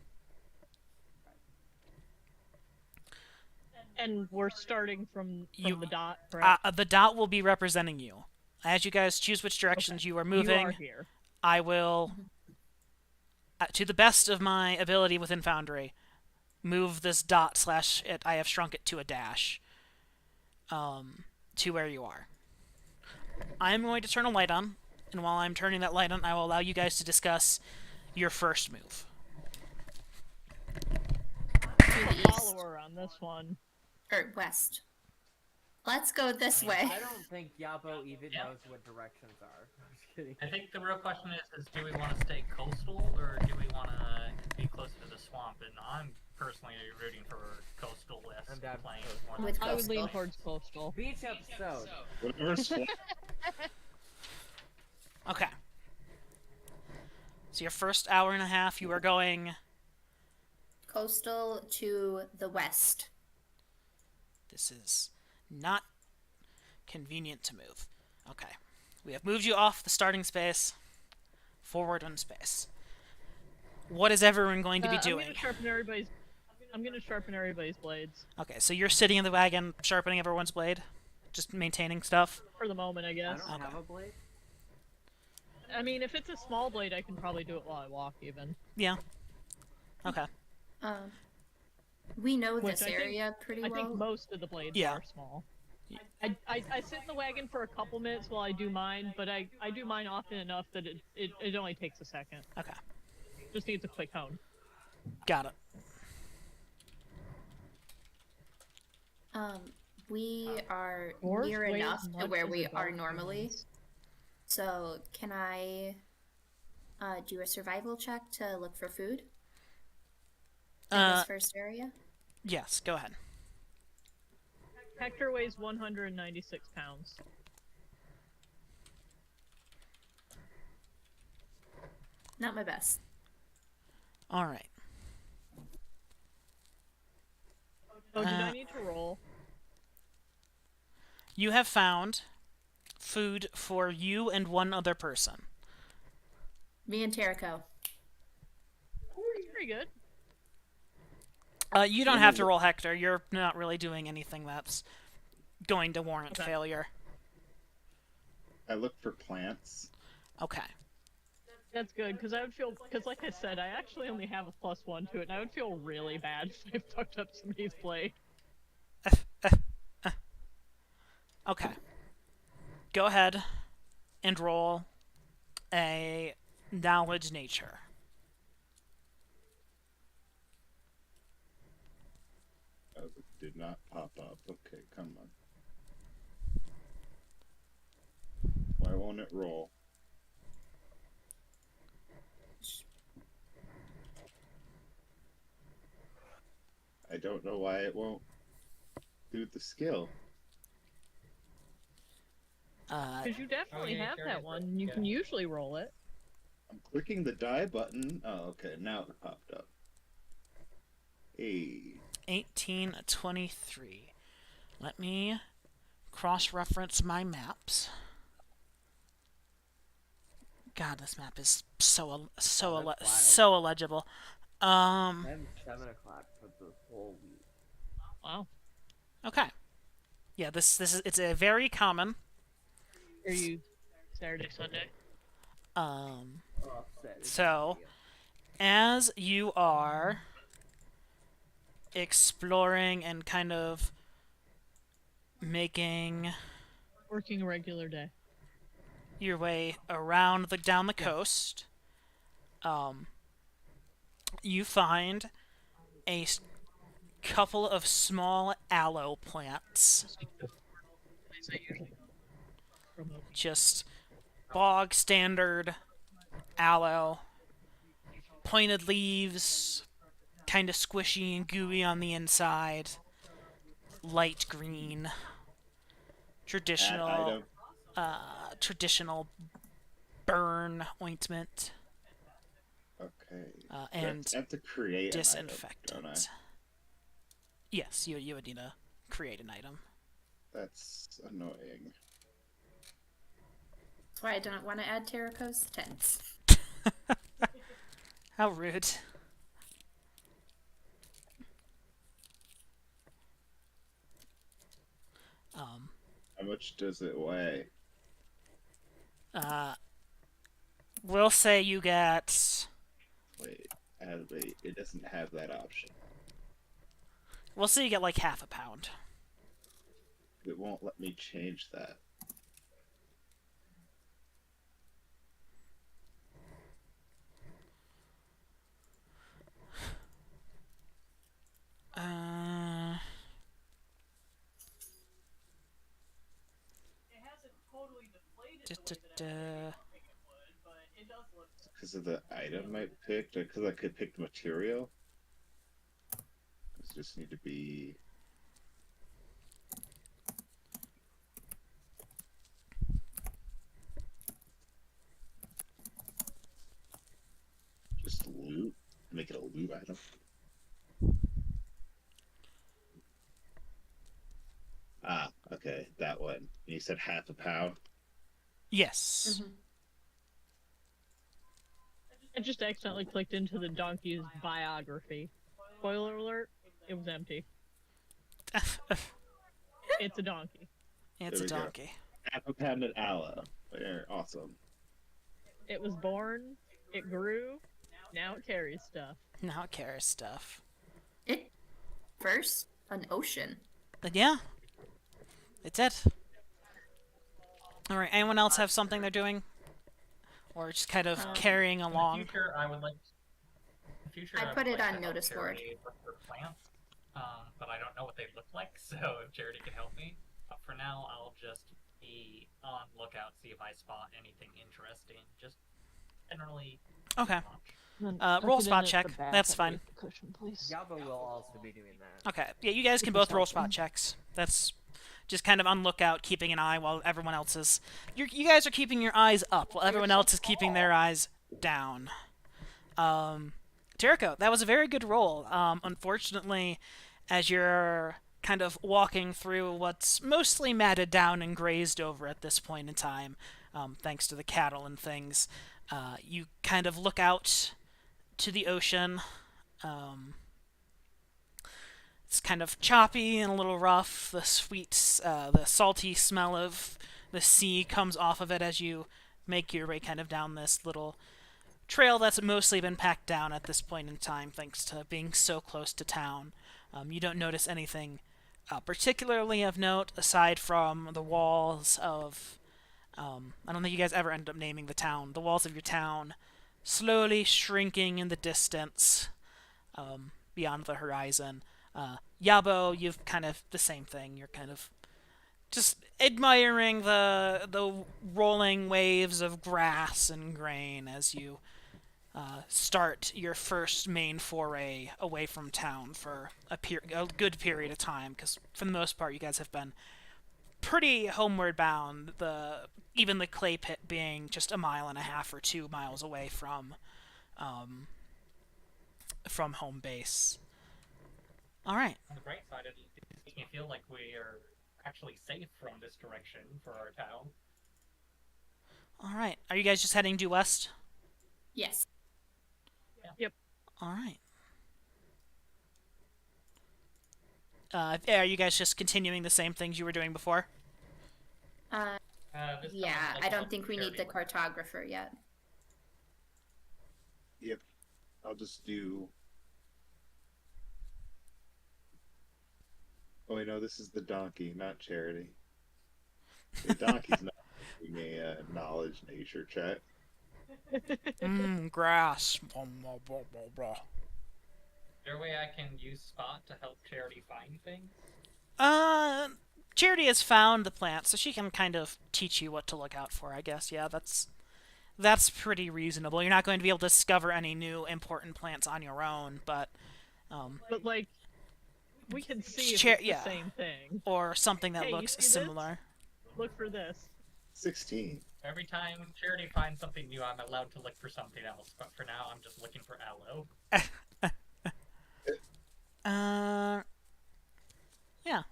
And we're starting from You- the dot, correct? The dot will be representing you. As you guys choose which directions you are moving, You are here. I will, to the best of my ability within Foundry, move this dot slash it. I have shrunk it to a dash. To where you are. I'm going to turn a light on, and while I'm turning that light on, I will allow you guys to discuss your first move. To the east Follower on this one. or west. Let's go this way. I don't think Yabo even knows what directions are. I'm just kidding. I think the real question is do we want to stay coastal or do we want to be closer to the swamp? And I'm personally rooting for coastal I'm west down for plains. coastal. more than With I would lean coastal. towards coastal. Beach episode. Whatever's Okay. So your first hour and a half, you are going. Coastal to the west. This is not convenient to move. Okay. We have moved you off the starting space, forward on space. What is everyone going to be doing? I'm gonna sharpen everybody's blades Okay, so you're sitting in the wagon, sharpening everyone's blade, just maintaining stuff. for the moment, I I guess. don't have a blade. I mean, if it's a small blade, I can probably do it while I walk, even. Yeah. Okay. We know Which this I think- area pretty I well. think most of the blades Yeah. are small. I sit in the wagon for a couple minutes while I do mine, but I do mine often enough that it only takes a second. Okay. Just needs a quick hone. Got it. We are Dwarves near weigh enough as to much where as we a are dog normally. does. So can I do a survival check to look for food in Uh, this first area? yes, go ahead. Hector weighs 196 pounds. Not my best. All right. Oh, did Uh, I need to roll? You have found food for you and one other person. Me and Terrico. It's pretty good. You don't have to roll Hector. You're not really doing anything that's going to warrant Okay. failure. I look for plants. Okay. That's good, because like I said, I actually only have a +1 to it, and I would feel really bad if I fucked up somebody's blade. Okay. Go ahead and roll a knowledge nature. Oh, it did not pop up. Okay, come on. Why won't it roll? I don't know why it won't do the skill. Because you definitely yeah, have sure, that sure. one. You Yeah. can usually roll it. I'm clicking the die button. Oh, okay, now it popped up. Hey. 1823. Let me cross-reference my maps. God, this map is so that's wild. so illegible. I have 7 o'clock for the whole week. Wow. Okay. Yeah, this is it's a very common. Are you Saturday, Sunday? Oh, Saturday, So- yeah. As you are exploring and kind of making Working a regular day. your way around down the coast, you find a couple of small aloe plants, just bog standard aloe, pointed leaves, kind of squishy and gooey on the inside, light green, traditional traditional burn ointment, Okay. and I have to create an item, don't I? disinfectant. Yes, you would need to create an item. That's annoying. That's why I don't want to add Terraco's tents. How rude. How much does it weigh? We'll say you get. Wait, it doesn't have that option. We'll say you get like half a pound. It won't let me change that. Because of the item I picked, because I could pick the material. It just need to be. Just loot. Make it a loot item. Ah, okay, that one. You said half a pound. Yes. I just accidentally clicked into the donkey's biography. Spoiler alert, it was empty. It's a donkey. It's There a we go. donkey. Half a pound of aloe. They're awesome. It was born, it grew, now it carries stuff. Now it carries stuff. It first an ocean. But yeah, it's it. All right. Anyone else have something they're doing, or just kind of carrying along? In the future, I would like. In the future, I would put it like on to help notice board. Charity look for plants, but I don't know what they look like. So if Charity can help me, but for now, I'll just be on lookout, see if I spot anything interesting. Just generally. Okay. Then roll tuck it spot in at check. the back That's of fine. the Cushion, please. Yaba will also be doing that. Okay. Yeah, you guys can both roll spot checks. That's just kind of on lookout, keeping an eye while everyone else is. You guys are keeping your eyes up while everyone else is keeping their eyes down. Jericho, that was a very good roll. Unfortunately, as you're kind of walking through what's mostly matted down and grazed over at this point in time, thanks to the cattle and things, you kind of look out to the ocean. It's kind of choppy and a little rough. The the salty smell of the sea comes off of it as you make your way kind of down this little trail that's mostly been packed down at this point in time, thanks to being so close to town. You don't notice anything particularly of note aside from the walls of. I don't think you guys ever ended up naming the town. The walls of your town slowly shrinking in the distance beyond the horizon. Yabo, you've kind of the same thing. You're kind of just admiring the rolling waves of grass and grain as you start your first main foray away from town for a good period of time, because for the most part you guys have been pretty homeward bound, even the clay pit being just 1.5 miles or 2 miles away from home base. All right. On the bright side, it makes me feel like we are actually safe from this direction for our town. All right. Are you guys just heading due west? Yes. All right. Are you guys just continuing the same things you were doing before? This Yeah, sounds like I a don't think we need the charity cartographer yet. Yep. I'll just do. Oh, wait, no, this is the donkey, not charity. The donkey's not doing a knowledge nature check. Grass. Blah, blah, blah, blah, blah. Is there a way I can use Spot to help Charity find things? Charity has found the plant, so she can kind of teach you what to look out for, I guess. Yeah, that's pretty reasonable. You're not going to be able to discover any new important plants on your own, but But like, we can see if Chair- it's the yeah. same thing. or something that Hey, you looks see this? similar. Look for this. 16. Every time Charity finds something new, I'm allowed to look for something else. But for now, I'm just looking for aloe. Yeah.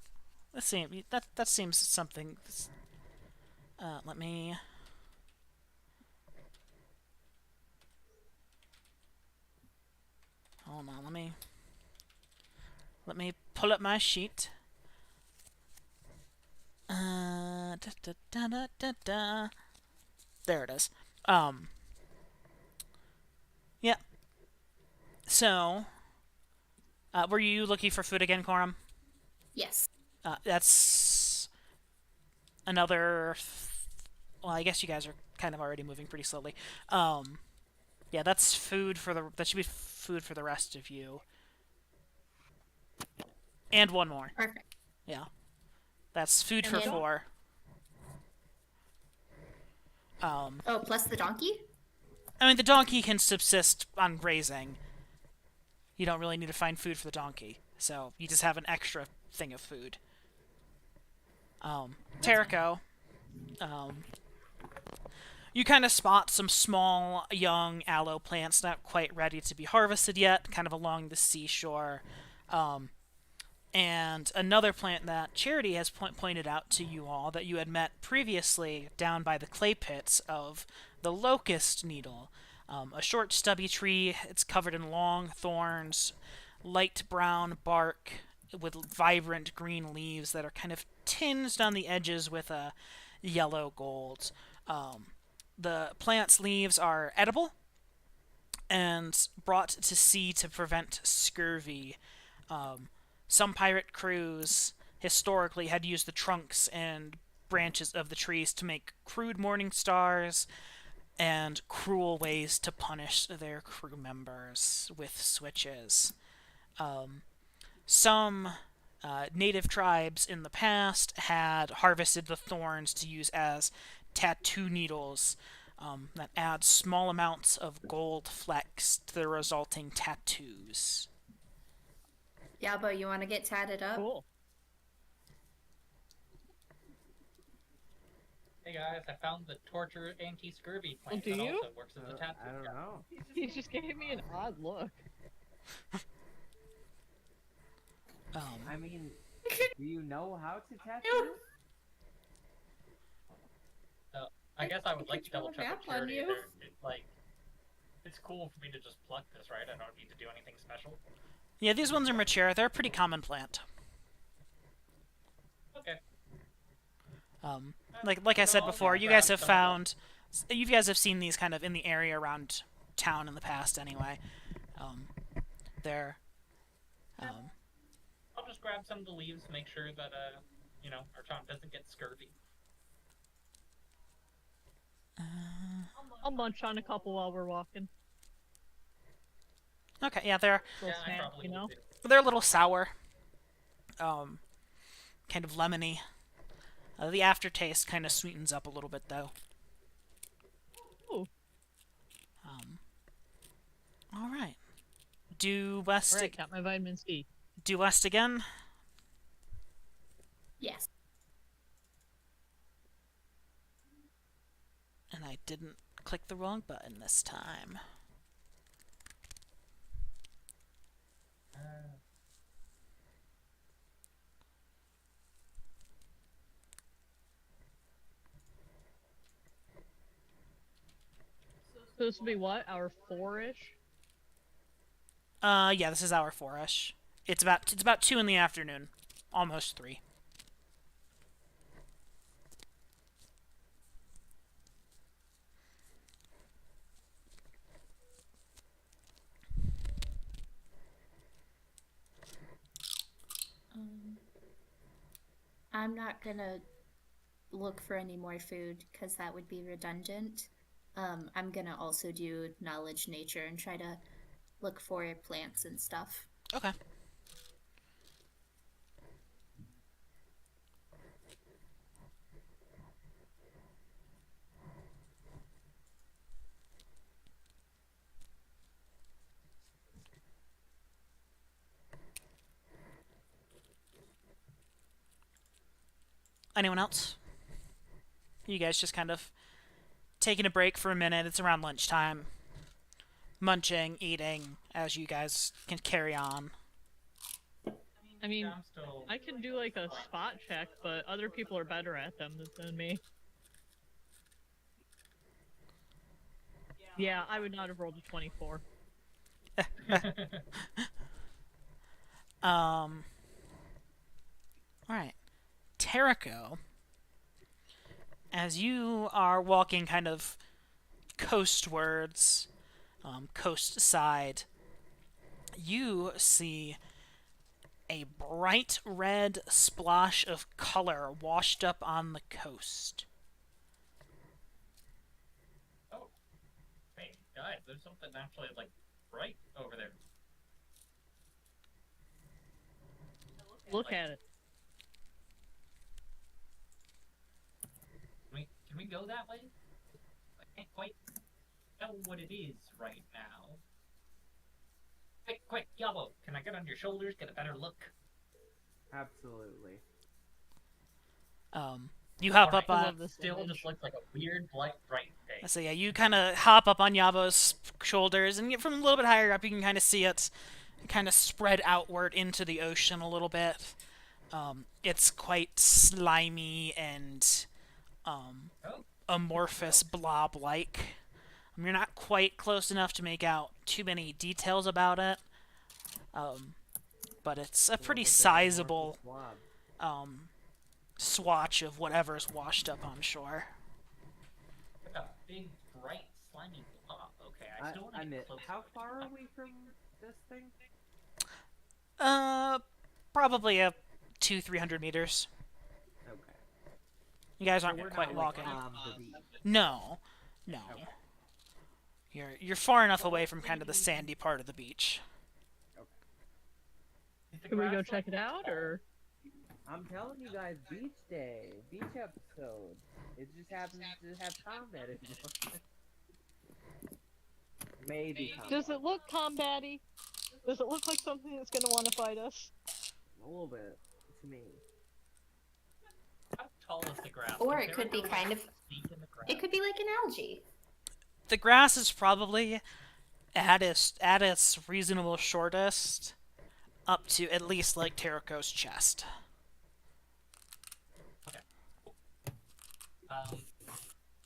Let's see. That seems something. Let me. Hold on. Let me pull up my sheet. Da, da, da, da, da, da. There it is. Yeah. So, were you looking for food again, Coram? Yes. That's another. Well, I guess you guys are kind of already moving pretty slowly. Yeah, that's food for the. That should be food for the rest of you. And one more. Perfect. Yeah, that's food for And then- 4. Oh, plus the donkey? I mean, the donkey can subsist on grazing. You don't really need to find food for the donkey, so you just have an extra thing of food. Terrico, you kind of spot some small, young aloe plants not quite ready to be harvested yet, kind of along the seashore. And another plant that Charity has pointed out to you all that you had met previously down by the clay pits of the locust needle. A short, stubby tree. It's covered in long thorns, light brown bark with vibrant green leaves that are kind of tinged on the edges with a yellow gold. The plant's leaves are edible and brought to sea to prevent scurvy. Some pirate crews historically had used the trunks and branches of the trees to make crude morning stars and cruel ways to punish their crew members with switches. Some native tribes in the past had harvested the thorns to use as tattoo needles that add small amounts of gold flecks to the resulting tattoos. Yabo, you want to get tatted up? Cool. Hey guys, I found the torture anti-scurvy plant do that you? also works as a tattoo. I don't gun. know. He just gave me an odd look. I mean, do you know how to tattoo? I guess I would like to draw a double check map with on Charity. you. It's cool for me to just pluck this, right? I don't need to do anything special. Yeah, these ones are mature. They're a pretty common plant. Okay. Like I said before, you guys have seen these kind of in the area around town in the past anyway. They're I'll just grab some of the leaves, make sure that our town doesn't get scurvy. I'll munch on a couple while we're walking. okay. Yeah, they're Little I snack, probably you know. would too. they're a little sour, kind of lemony. The aftertaste kind of sweetens up a little bit though. Ooh. All right. Due west. Alright, got my vitamin C. Due west again. Yes. And I didn't click the wrong button this time. So this will be what? Hour 4-ish? Yeah, this is hour 4-ish. It's about 2 in the afternoon, almost 3. I'm not gonna look for any more food because that would be redundant. I'm gonna also do knowledge nature and try to look for plants and stuff. Okay. Anyone else? You guys just kind of taking a break for a minute. It's around lunchtime. Munching, eating, as you guys can carry on. I mean, I'm still. I can do like a spot check, but other people are better at them than me. Yeah, I would not have rolled a 24. Alright. Terrico, as you are walking kind of coastwards, coast side, you see a bright red splash of color washed up on the coast. Oh, hey guys, there's something actually like bright over there. Look at it. Can we go that way? I can't quite tell what it is right now. Quick, Yabo, can I get on your shoulders, get a better look? Absolutely. You hop Alright, up on. this Still image. just looks like a weird, bright thing. So yeah, you kind of hop up on Yabo's shoulders, and from a little bit higher up, you can kind of see it kind of spread outward into the ocean a little bit. It's quite slimy and Oh, amorphous blob-like. You're not quite close enough to make out too many details about it, but it's a pretty sizable swatch of whatever's washed up on shore. like a big, bright, slimy blob. Okay, I still want to get closer. How far are we from this thing? Probably a 200-300 meters. Okay. You guys So aren't we're quite not, like, walking. on the beach. No. Okay. You're far enough away from kind of the sandy part of the beach. Is the Can we go grass, check like, it out, or? I'm telling you guys, beach day, beach episode. It just happens to have combat in it. Maybe combat. Does it look combat-y? Does it look like something that's gonna want to fight us? A little bit to me. How tall is the grass? Or Is it there could be like kind of. feet in the grass? It could be like an algae. The grass is probably at its reasonable shortest up to at least like Terrico's chest.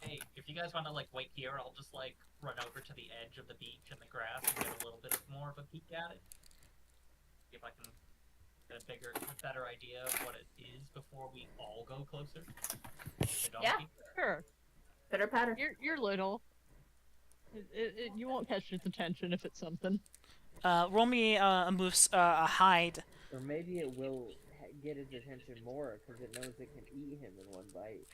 Hey, if you guys want to like wait here, I'll just like run over to the edge of the beach and the grass and get a little bit more of a peek at it. See if I can get a better idea of what it is before we all go closer. The Yeah. donkey. Sure. Pitter patter. You're little. You won't catch its attention if it's something. Roll me a hide. Or maybe it will get his attention more because it knows it can eat him in one bite.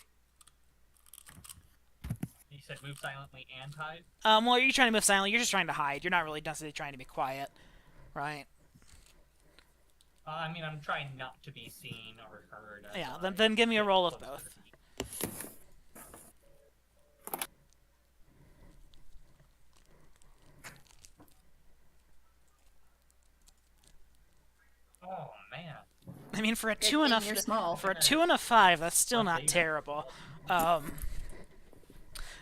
You said move silently and hide? Well, you're trying to move silently. You're just trying to hide. You're not really necessarily trying to be quiet, right? I mean, I'm trying not to be seen or heard. as Yeah. I Then give me a get roll of closer to both. the beach. Oh man. I mean, for a Good two and thing you're small. for a 2 and a 5, that's still I'll not take it. terrible.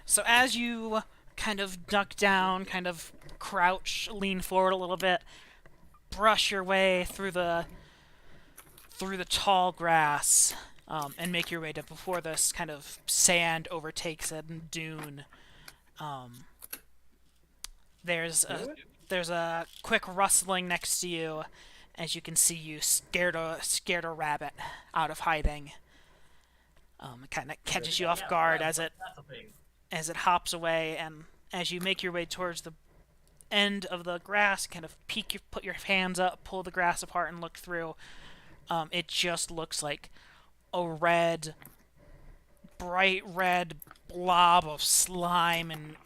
So as you kind of duck down, kind of crouch, lean forward a little bit, brush your way through the tall grass, and make your way to before this kind of sand overtakes it and dune. There's Do a it? there's a quick rustling next to you, as you can see you scared a rabbit out of hiding. It kind of catches you off Yeah, guard that's a thing. as it hops away, and as you make your way towards the end of the grass, kind of put your hands up, pull the grass apart, and look through. It just looks like a bright red blob of slime and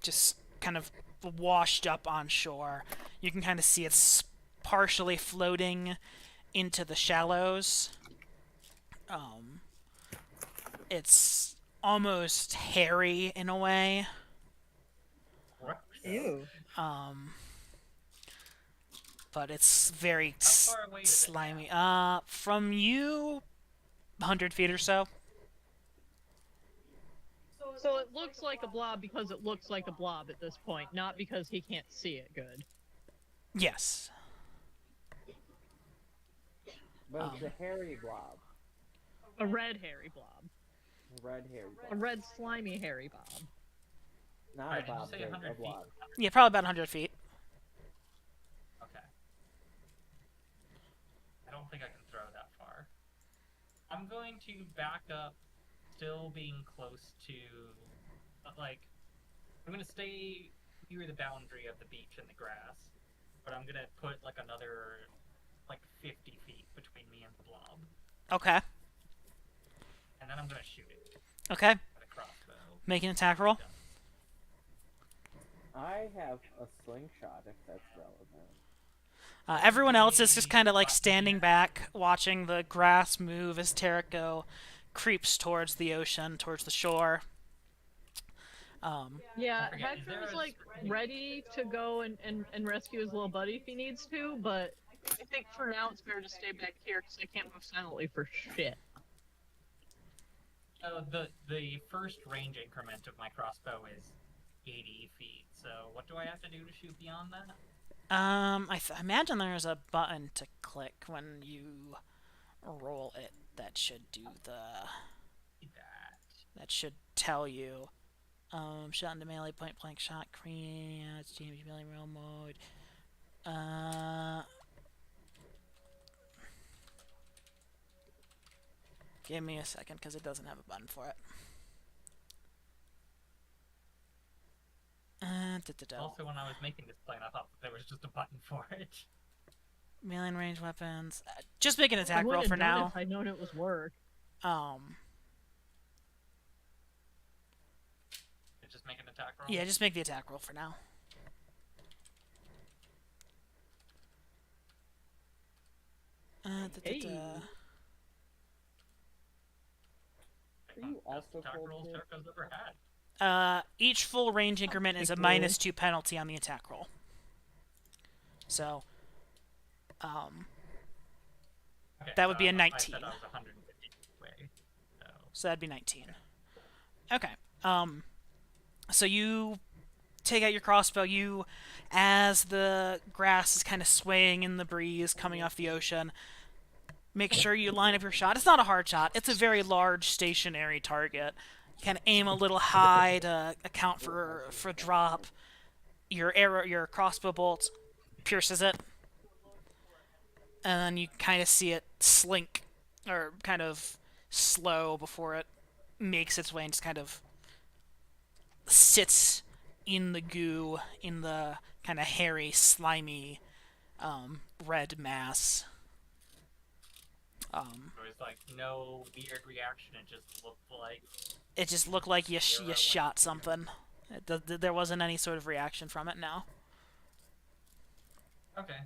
just kind of washed up on shore. You can kind of see it's partially floating into the shallows. It's almost hairy in a way. Ew. But it's very How far away is it slimy. From you, 100 feet or so. So it looks like a blob because it looks like a blob at this point, not because he can't see it good. Yes. But it's a hairy blob. A red hairy blob. A red hairy A blob. red slimy hairy blob. Not Alright, a did you blob, say but 100 a feet? blob. Yeah, probably about 100 feet. Okay. I don't think I can throw that far. I'm going to back up, still being close to, like, I'm gonna stay near the boundary of the beach and the grass, but I'm gonna put like another, like 50 feet between me and the blob, Okay. and then I'm gonna shoot it Okay. with a crossbow. Make an attack roll. I have a slingshot if that's relevant. Everyone else is just kind of like standing back, watching the grass move as Terrico creeps towards the ocean, towards the shore. Yeah, Don't forget, is there Hector's a like spray? ready to go and rescue his little buddy if he needs to, but I think for now it's better to stay back here because I can't move silently for shit. The first range increment of my crossbow is 80 feet, so what do I have to do to shoot beyond that? I imagine there's a button to click when you roll it that should do that should tell you. Shot into melee, point blank shot, cream, it's damage melee roll mode. Give me a second because it doesn't have a button for it. Also, when I was making this plane, I thought that there was just a button for it. Melee and range weapons. Just make an I attack roll wouldn't for have done it now. if I'd known it was work. Just make an attack roll? Yeah, just make the attack roll for now. Hey. Are you also Attack cold rolls here? Jericho's ever had. Each full range increment is a Cool. -2 penalty on the attack roll. So, Okay, That would be a I 19. said I was 150 away, so... so that'd be 19. Okay. So you take out your crossbow. As the grass is kind of swaying in the breeze coming off the ocean, make sure you line up your shot. It's not a hard shot. It's a very large stationary target. You kind of aim a little high to account for drop. Your crossbow bolt pierces it, and then you kind of see it slink or kind of slow before it makes its way and just kind of sits in the goo, in the kind of hairy, slimy, red mass. There was like no weird reaction, it just looked like... You shot something. There wasn't any sort of reaction from it, no. Okay.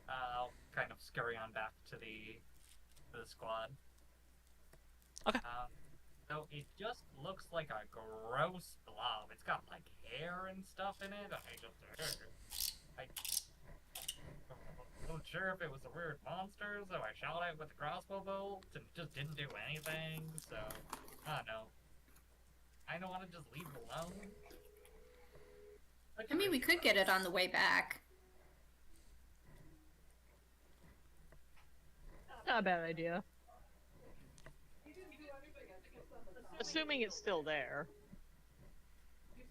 I'll kind of scurry on back to the squad. Okay. So it just looks like a gross blob. It's got like hair and stuff in it. I wasn't sure if it was a weird monster, so I shot it with a crossbow bolt and it just didn't do anything. So I don't know. I don't want to just leave it alone. I mean, we could get it on the way back. Not a bad idea. Assuming it's still there.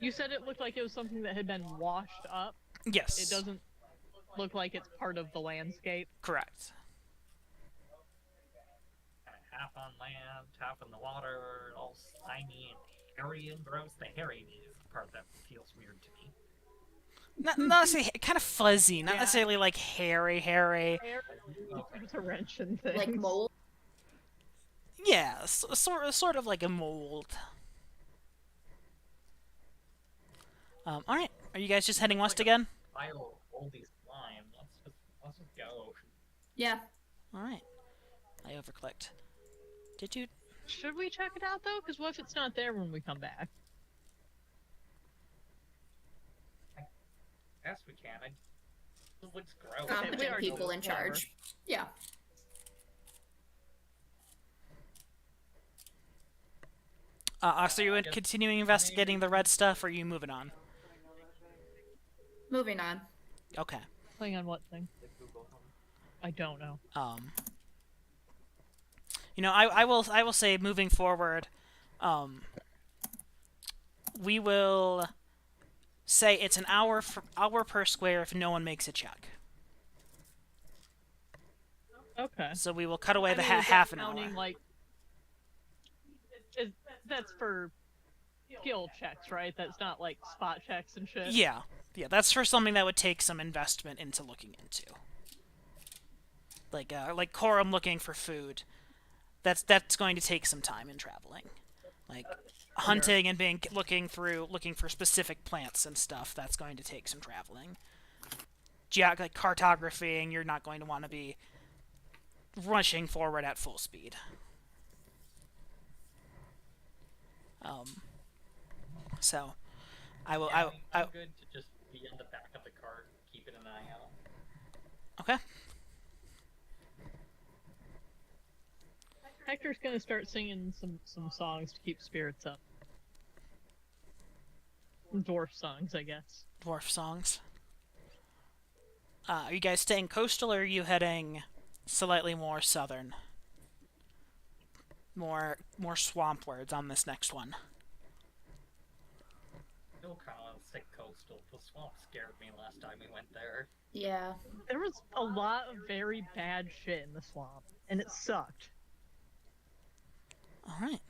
You said it looked like it was something that had been washed up. Yes. It doesn't look like it's part of the landscape. Correct. Half on land, half in the water, all slimy and hairy and gross. The hairy is the part that feels weird to me. Not necessarily kind of fuzzy, not Yeah. necessarily like hairy. It's a wrench and things. Like mold. Yeah, sort of like a mold. All right. Are you guys just heading west again? Pile of moldy slime. Let's just go. Yeah. All right. I overclicked. Did you? Should we check it out though? Because what if it's not there when we come back? Yes, we can. This looks gross. we Competent already people know, in whatever. charge. Yeah. So you continuing investigating the red stuff, or are you moving on? Moving on. Okay. Playing on what thing? I don't know. You know, I will say moving forward, we will say it's an hour per square if no one makes a check. Okay. So we will cut away the I mean, is that half an hour. counting, like, that's for skill checks, right? That's not like spot checks and shit. Yeah, that's for something that would take some investment into looking into. Like Corum looking for food. That's going to take some time in traveling. Like hunting and looking for specific plants and stuff. That's going to take some traveling. Like cartographying, you're not going to want to be rushing forward at full speed. So, I will. Yeah, I'm good to just be in the back of the cart, keeping an eye out. Okay. Hector's gonna start singing some songs to keep spirits up. Dwarf songs, I guess. Dwarf songs. Are you guys staying coastal, or are you heading slightly more southern? More swampwards on this next one. Still kind of sick coastal. The swamp scared me last time we went there. Yeah. There was a lot of very bad shit in the swamp, and it sucked. All right.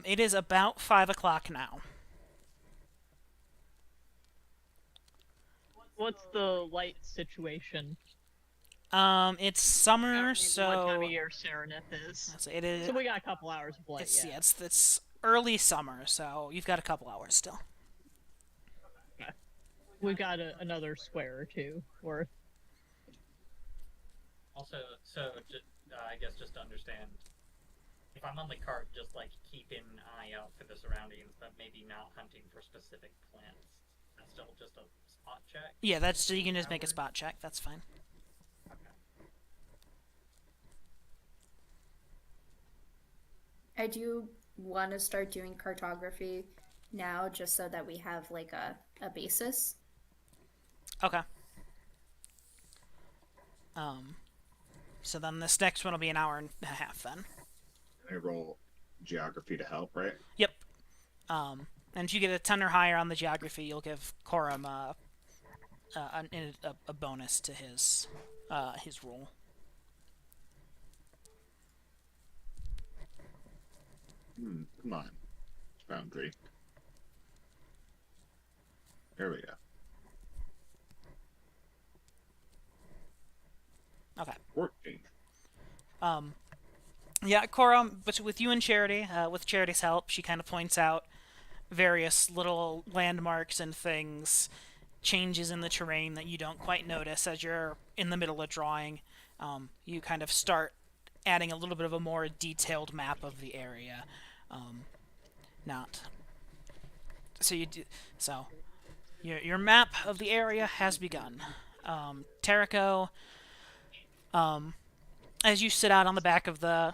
It is about 5 o'clock now. What's the light situation? It's summer, I don't know so what time of year Serenith is. so it is. So we got a couple hours of light. It's early summer, so you've got a couple hours still. We've got another square or two worth. Also, I guess just to understand, if I'm on the cart, just like keeping an eye out for the surroundings, but maybe not hunting for specific plants. That's still just a spot check. Yeah, you can just make a spot check. That's fine. I do want to start doing cartography now just so that we have like a basis. Okay. So then this next one will be an hour and a half then. I roll geography to help, right? Yep. And if you get a 10 or higher on the geography, you'll give Corum a bonus to his roll. Come on. Boundary. There we go. Okay. 14. Yeah, Corum, but with you and Charity, with Charity's help, she kind of points out various little landmarks and things, changes in the terrain that you don't quite notice as you're in the middle of drawing. You kind of start adding a little bit of a more detailed map of the area. Your map of the area has begun. Terrico, as you sit out on the back of the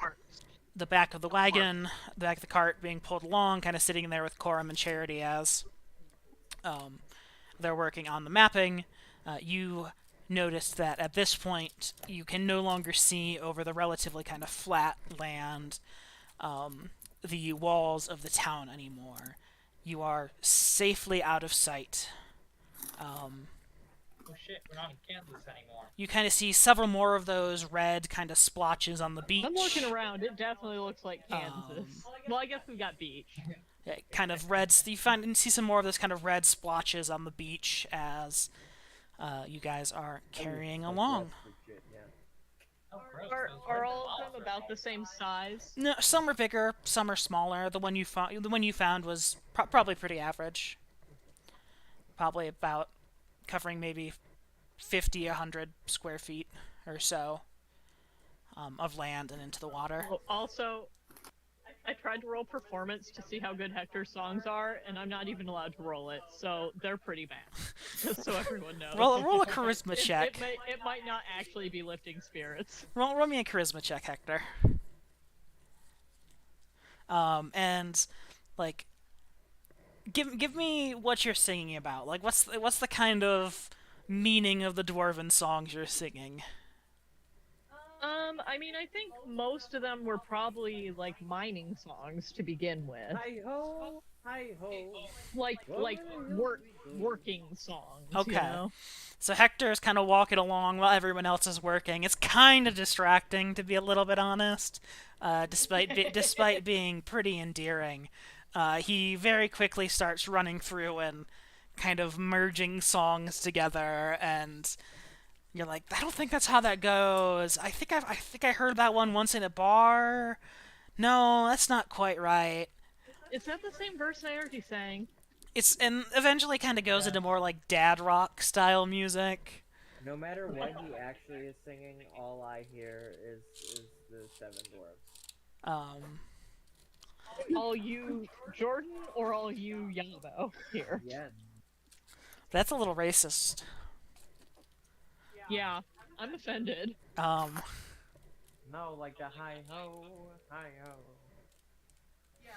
wagon, the back of the cart being pulled along, kind of sitting there with Corum and Charity as they're working on the mapping, you noticed that at this point you can no longer see over the relatively kind of flat land the walls of the town anymore. You are safely out of sight. Oh shit, we're not in Kansas anymore. You kind of see several more of those red kind of splotches on the beach. I'm looking around. It definitely looks like Kansas. Well, I guess we've got beach. Yeah, kind of red. You find and see some more of those kind of red splotches on the beach as you guys are carrying along. Legit, yeah. Oh, gross. Are, those are red all of balls them are about the same size? No, some are bigger, some are smaller. The one you found was probably pretty average. Probably about covering maybe 50, 100 square feet or so of land and into the water. Oh, also, I tried to roll performance to see how good Hector's songs are, and I'm not even allowed to roll it, so they're pretty bad. Just so everyone knows. Roll a charisma check. It might not actually be lifting spirits. Roll me a charisma check, Hector. And like, give me what you're singing about. Like, what's the kind of meaning of the dwarven songs you're singing? I mean, I think most of them were probably like mining songs to begin with, Hi ho, hi ho. like working songs. Okay. You know? So Hector's kind of walking along while everyone else is working. It's kind of distracting, to be a little bit honest, despite being pretty endearing. He very quickly starts running through and kind of merging songs together, and you're like, I don't think that's how that goes. I think I heard that one once in a bar. No, that's not quite right. Is that the same verse I already sang? It's and eventually kind of goes into more like dad rock style music. No matter what he actually is singing, all I hear is the Seven Dwarfs. All you Jordan or all you Yabo here? Yeah. That's a little racist. Yeah, I'm offended. No, like the hi ho, hi ho.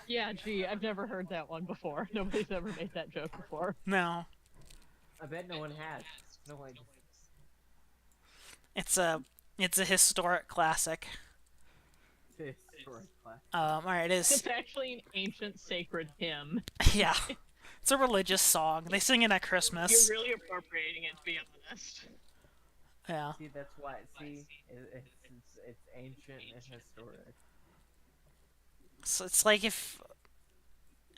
Yeah, gee, I've never heard that one before. Nobody's ever made that joke before. No, I bet no one has. No one. it's a historic classic. All right, it is. It's actually an ancient sacred hymn. Yeah, it's a religious song. They sing it at Christmas. You're really appropriating it, to be honest. Yeah. See, that's why. See, it's ancient and historic. So it's like if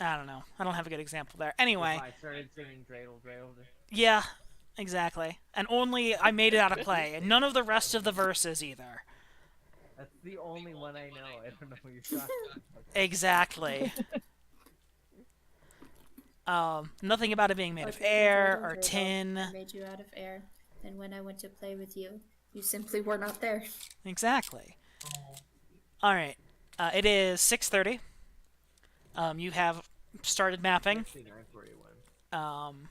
I don't know. I don't have a good example there. Anyway, If I started singing dreidel, dreidel. yeah, exactly. And only I made it out of play, and none of the rest of the verses either. That's the only one I know. I don't know what you're talking about. Exactly. Nothing about it being made of air or tin. I made you out of air. And when I went to play with you, you simply were not there. Exactly. All right. It is 6:30. You have started mapping. 6941.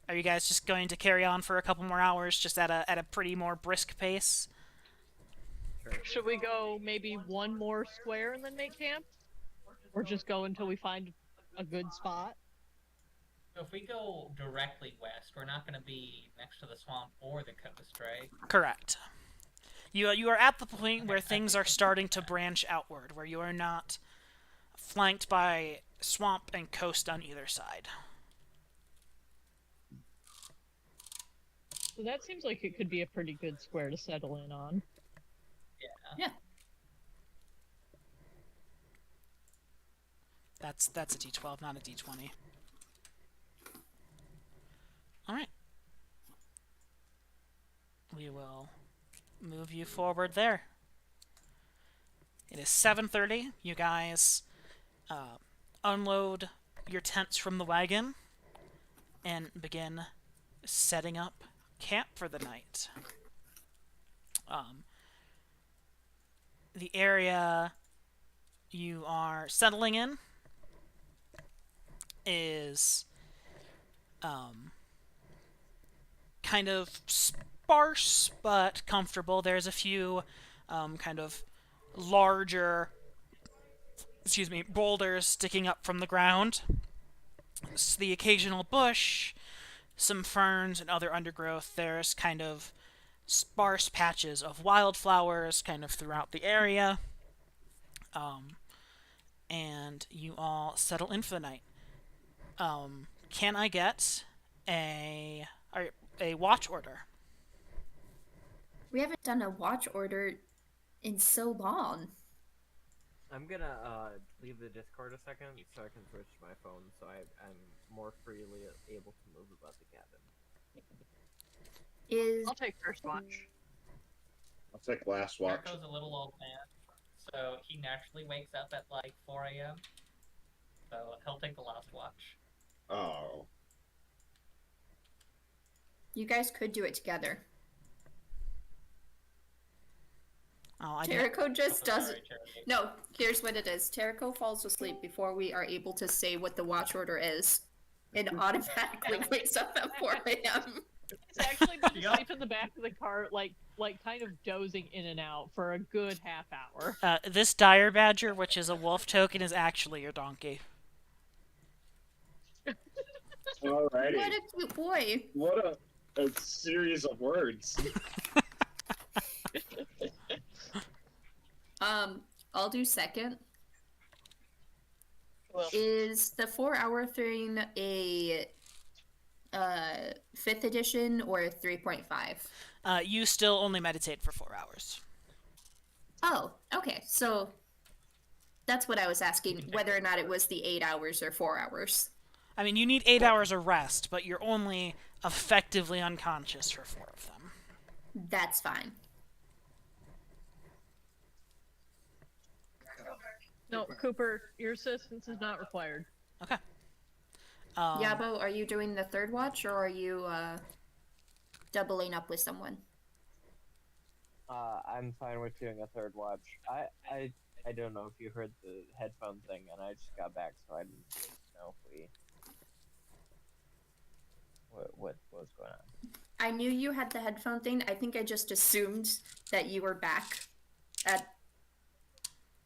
Are you guys just going to carry on for a couple more hours, just at a pretty more brisk pace? Should we go maybe one more square and then make camp? Or just go until we find a good spot? So if we go directly west, we're not going to be next to the swamp or the coast, right? Correct. You are at the point where things are starting to branch outward, where you are not flanked by swamp and coast on either side. So that seems like it could be a pretty good square to settle in on. Yeah. That's a D12, not a D20. All right. We will move you forward there. It is 7:30. You guys unload your tents from the wagon and begin setting up camp for the night. The area you are settling in is kind of sparse but comfortable. There's a few kind of larger, boulders sticking up from the ground. The occasional bush, some ferns and other undergrowth. There's kind of sparse patches of wildflowers kind of throughout the area. And you all settle in for the night. Can I get a watch order? We haven't done a watch order in so long. I'm gonna leave the Discord a second so I can switch to my phone so I'm more freely able to move about the cabin. Is I'll take first watch. I'll take last watch. Jericho's a little old man, so he naturally wakes up at like 4 a.m. So he'll take the last watch. Oh. you guys could do it together. Oh, I didn't. Terrico just Oh, doesn't. sorry, Charity. No, here's what it is. Terrico falls asleep before we are able to say what the watch order is, and automatically wakes up at 4 a.m. It's actually been Yeah. asleep in the back of the cart, like kind of dozing in and out for a good half hour. This dire badger, which is a wolf token, is actually your donkey. Alrighty. What a cute boy. What a series of words. I'll do second. Well, Is the 4-hour thing a 5th edition or 3.5? You still only meditate for 4 hours. Oh, okay. So that's what I was asking, whether or not it was the 8 hours or 4 hours. I mean, you need 8 hours of rest, but you're only effectively unconscious for 4 of them. That's fine. no, Cooper, your assistance is not required. Okay. Yabo, are you doing the third watch or are you doubling up with someone? I'm fine with doing a third watch. I don't know if you heard the headphone thing, and I just got back, so I didn't know if we what was going on. I knew you had the headphone thing. I think I just assumed that you were back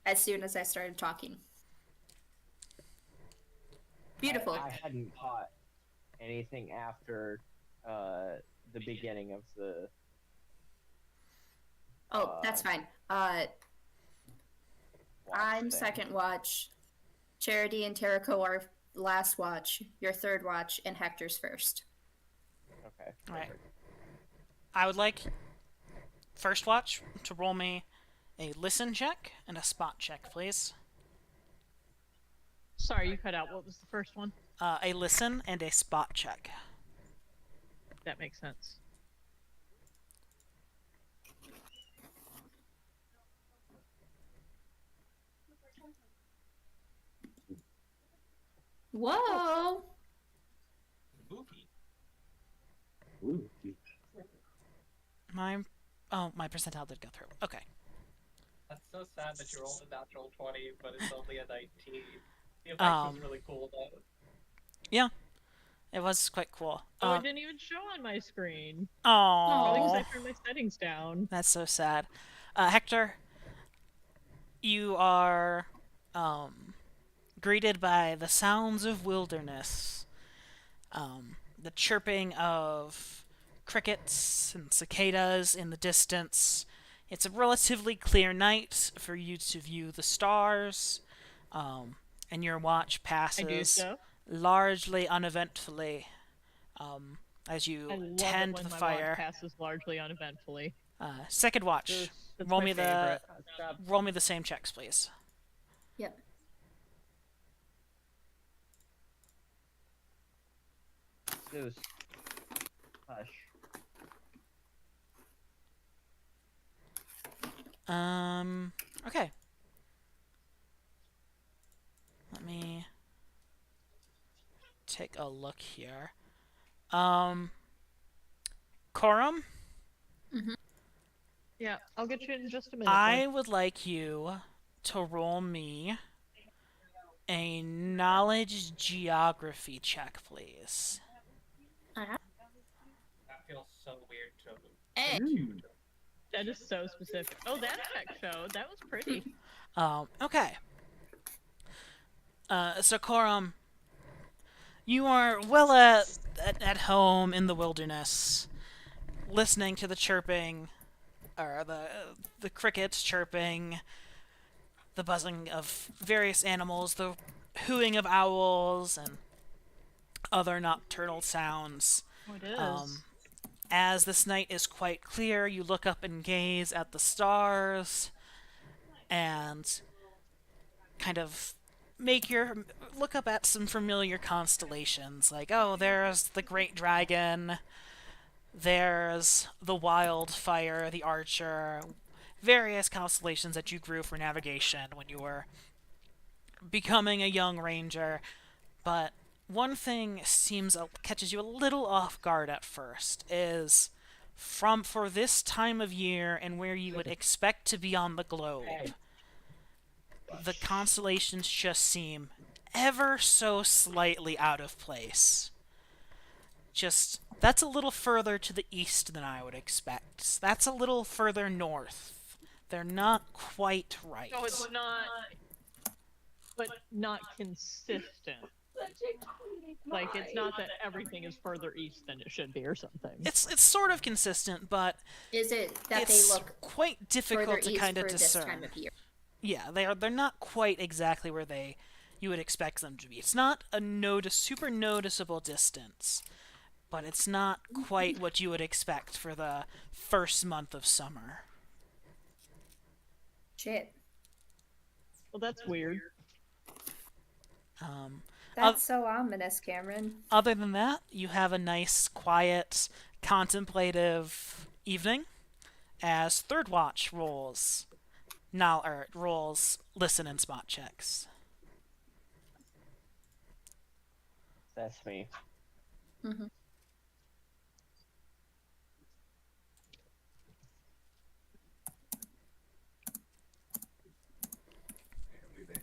as soon as I started talking. Beautiful. I hadn't caught anything after the beginning of the. Oh, that's fine. watch I'm thing. second watch. Charity and Terrico are last watch. Your third watch, and Hector's first. Okay. Alright. perfect. I would like first watch to roll me a listen check and a spot check, please. Sorry, you cut out. What was the first one? A listen and a spot check. That makes sense. Whoa! Spooky. Ooh. My percentile did go through. Okay. That's so sad that you rolled a natural 20, but it's only a 19. The effect Um, was really cool though. It was quite cool. Oh, it didn't even show on my screen. Aww. Because I turned my settings down. That's so sad. Hector, you are greeted by the sounds of wilderness. The chirping of crickets and cicadas in the distance. It's a relatively clear night for you to view the stars, and your watch I do passes so. largely uneventfully as you I love tend it when the my fire. watch passes largely uneventfully. Second watch. That's Roll my me the favorite. roll me the same checks, please. Yep. Zeus. Hush. Okay. Let me take a look here. Corum, Yeah, I'll get you in just a minute. I would like you to roll me a knowledge geography check, please. That feels so weird to. Hey. That is so specific. Oh, that check showed. That was pretty. Okay. So Corum, you are well at home in the wilderness, listening to the chirping, or the crickets chirping, the buzzing of various animals, the hooting of owls, and other nocturnal sounds. Oh, it is. As this night is quite clear, you look up and gaze at the stars, and kind of look up at some familiar constellations, like, oh, there's the Great Dragon, there's the Wildfire, the Archer, various constellations that you grew for navigation when you were becoming a young ranger. But one thing catches you a little off guard at first is for this time of year and where you would expect to be on the globe, the constellations just seem ever so slightly out of place. That's a little further to the east than I would expect. That's a little further north. They're not quite right. No, it's not. But not consistent. Like, it's not that everything is further east than it should be or something. It's sort of consistent, but Is it that they it's look quite difficult further to east kind of for this discern. time of year? Yeah, they're not quite exactly where you would expect them to be. It's not a super noticeable distance, but it's not quite what you would expect for the first month of summer. Shit. Well, that's weird. That's so ominous, Cameron. Other than that, you have a nice, quiet, contemplative evening as Third Watch rolls listen and spot checks. That's me. Mm-hmm.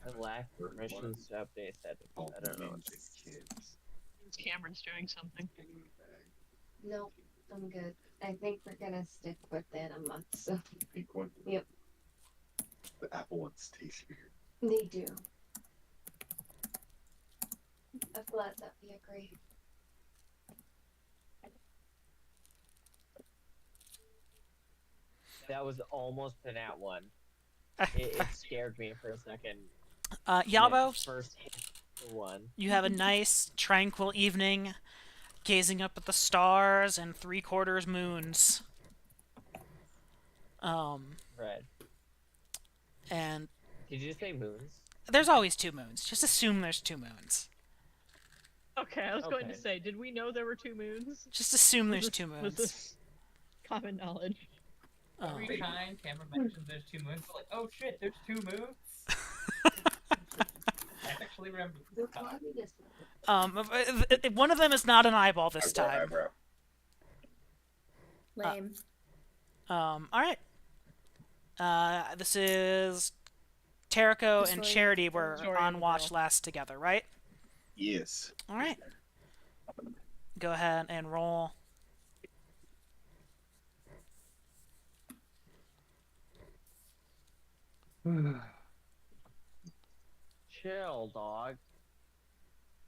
I lack permissions to update that. I don't know. Cameron's doing something. Nope, I'm good. I think we're gonna stick within a month, so Pink one. Yep. The apple ones taste weird. they do. I'm glad that we agree. That was almost an at one. It scared me for a second. Yabo, First one. you have a nice, tranquil evening, gazing up at the stars and three-quarters moons. Right. And Did you say moons? there's always two moons. Just assume there's two moons. Okay, I was going to Okay. say, did we know there were two moons? Just assume there's Was two Was moons. this common knowledge? Every time Cameron mentions there's two moons, it's like, oh shit, there's two moons? I actually remember this time. One of them is not an eyeball this time. Eyebrow. Lame. Alright. This is Terrico and Story- Charity were Story on of watch the last together, right? Yes. Alright. Go ahead and roll. Chill, dog.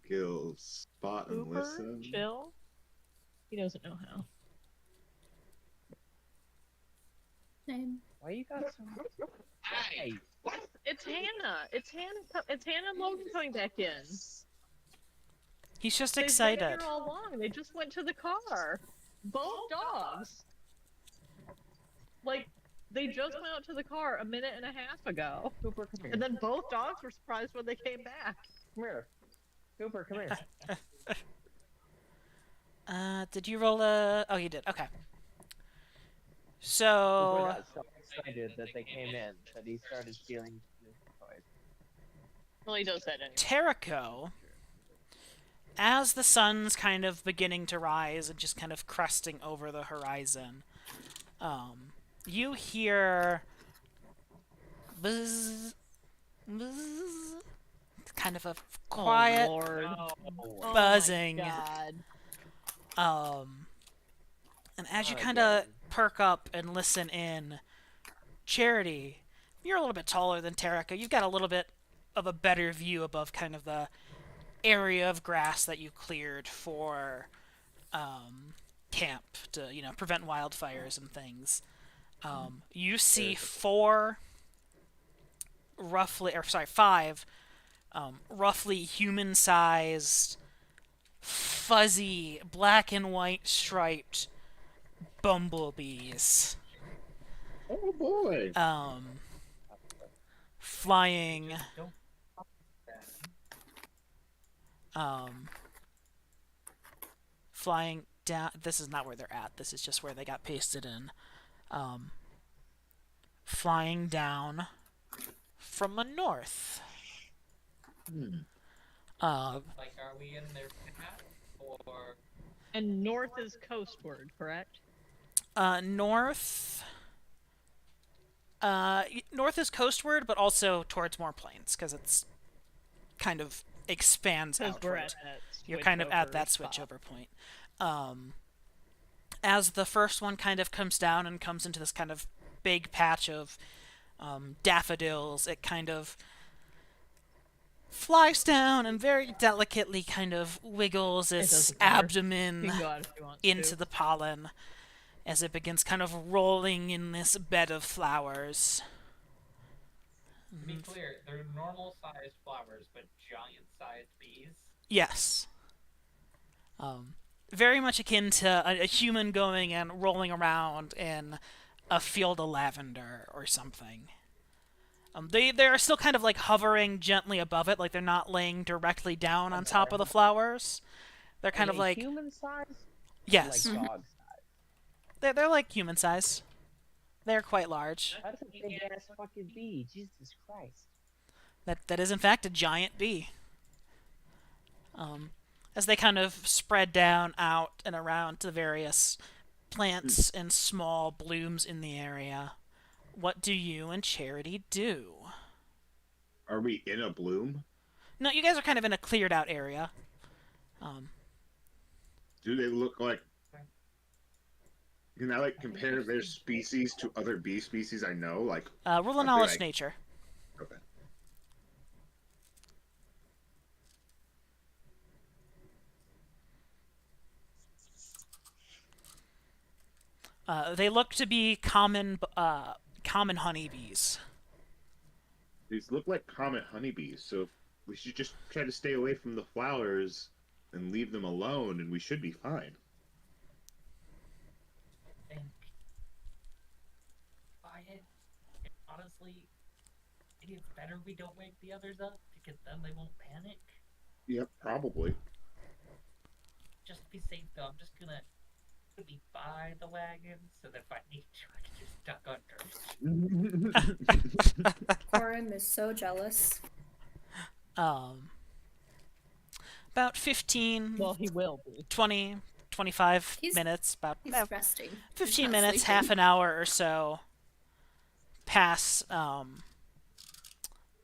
Kill, spot, and Cooper? listen. Chill? He doesn't know how. Lame. Why you got so much? Hey, It's Hannah! It's Hannah! It's Hannah and Logan coming back in. He's just They've been excited. here all along. They just went to the car. Both dogs. Like, they just went out to the car a minute and a half ago. Cooper, come here. And then both dogs were surprised when they came back. Come here. Cooper, come here. Did you roll a... Oh, you did. Okay. Cooper So... got so excited that they came in that he started stealing his toys. Well, he does that anyway. Terrico, as the sun's kind of beginning to rise and just kind of cresting over the horizon, you hear buzz, buzz, kind of a quiet Oh, Lord. Oh, buzzing. Oh, my God. And as you Oh, kind of again. perk up and listen in, Charity, you're a little bit taller than Terrico. You've got a little bit of a better view above kind of the area of grass that you cleared for camp to prevent wildfires and things. You see five roughly human-sized, fuzzy, black and white striped bumblebees. Oh boy. Flying Don't flying down. This is not where they're at. This is just where they got pasted in. Flying down from the north. like, are we in their path or? And north is coastward, correct? North. North is coastward, but also towards more plains because it's kind of expands Because we're outward. at that You're kind of at switchover that spot. switchover point. As the first one kind of comes down and comes into this kind of big patch of daffodils, it kind of flies down and very delicately kind of wiggles its doesn't matter. abdomen You can go out if you want into to. the pollen as it begins kind of rolling in this bed of flowers. To be clear, they're normal-sized flowers, but giant-sized bees. Yes. Very much akin to a human going and rolling around in a field of lavender or something. They're still kind of like hovering gently above it, like they're not laying directly down on top of the flowers. They're kind of like human size. yes, Like dog size. they're like human size. They're quite large. That's a big ass fucking bee. Jesus Christ. That is in fact a giant bee. As they kind of spread down out and around to the various plants and small blooms in the area, what do you and Charity do? Are we in a bloom? No, you guys are kind of in a cleared out area. Do they look like? Can I like compare their species to other bee species I know? Like, Roll Are a they, knowledge like- nature. okay. They look to be common honeybees. These look like common honeybees, so we should just try to stay away from the flowers and leave them alone, and we should be fine. I think. Honestly, maybe it's better we don't wake the others up because then they won't panic. Yep, probably. Just to be safe, though, I'm just gonna be by the wagon so that if I need to, I can just duck under. Corum is so jealous. About 15, Well, he will be. 20, 25 He's- minutes, about He's resting. He's 15 not minutes, sleeping. half an hour or so pass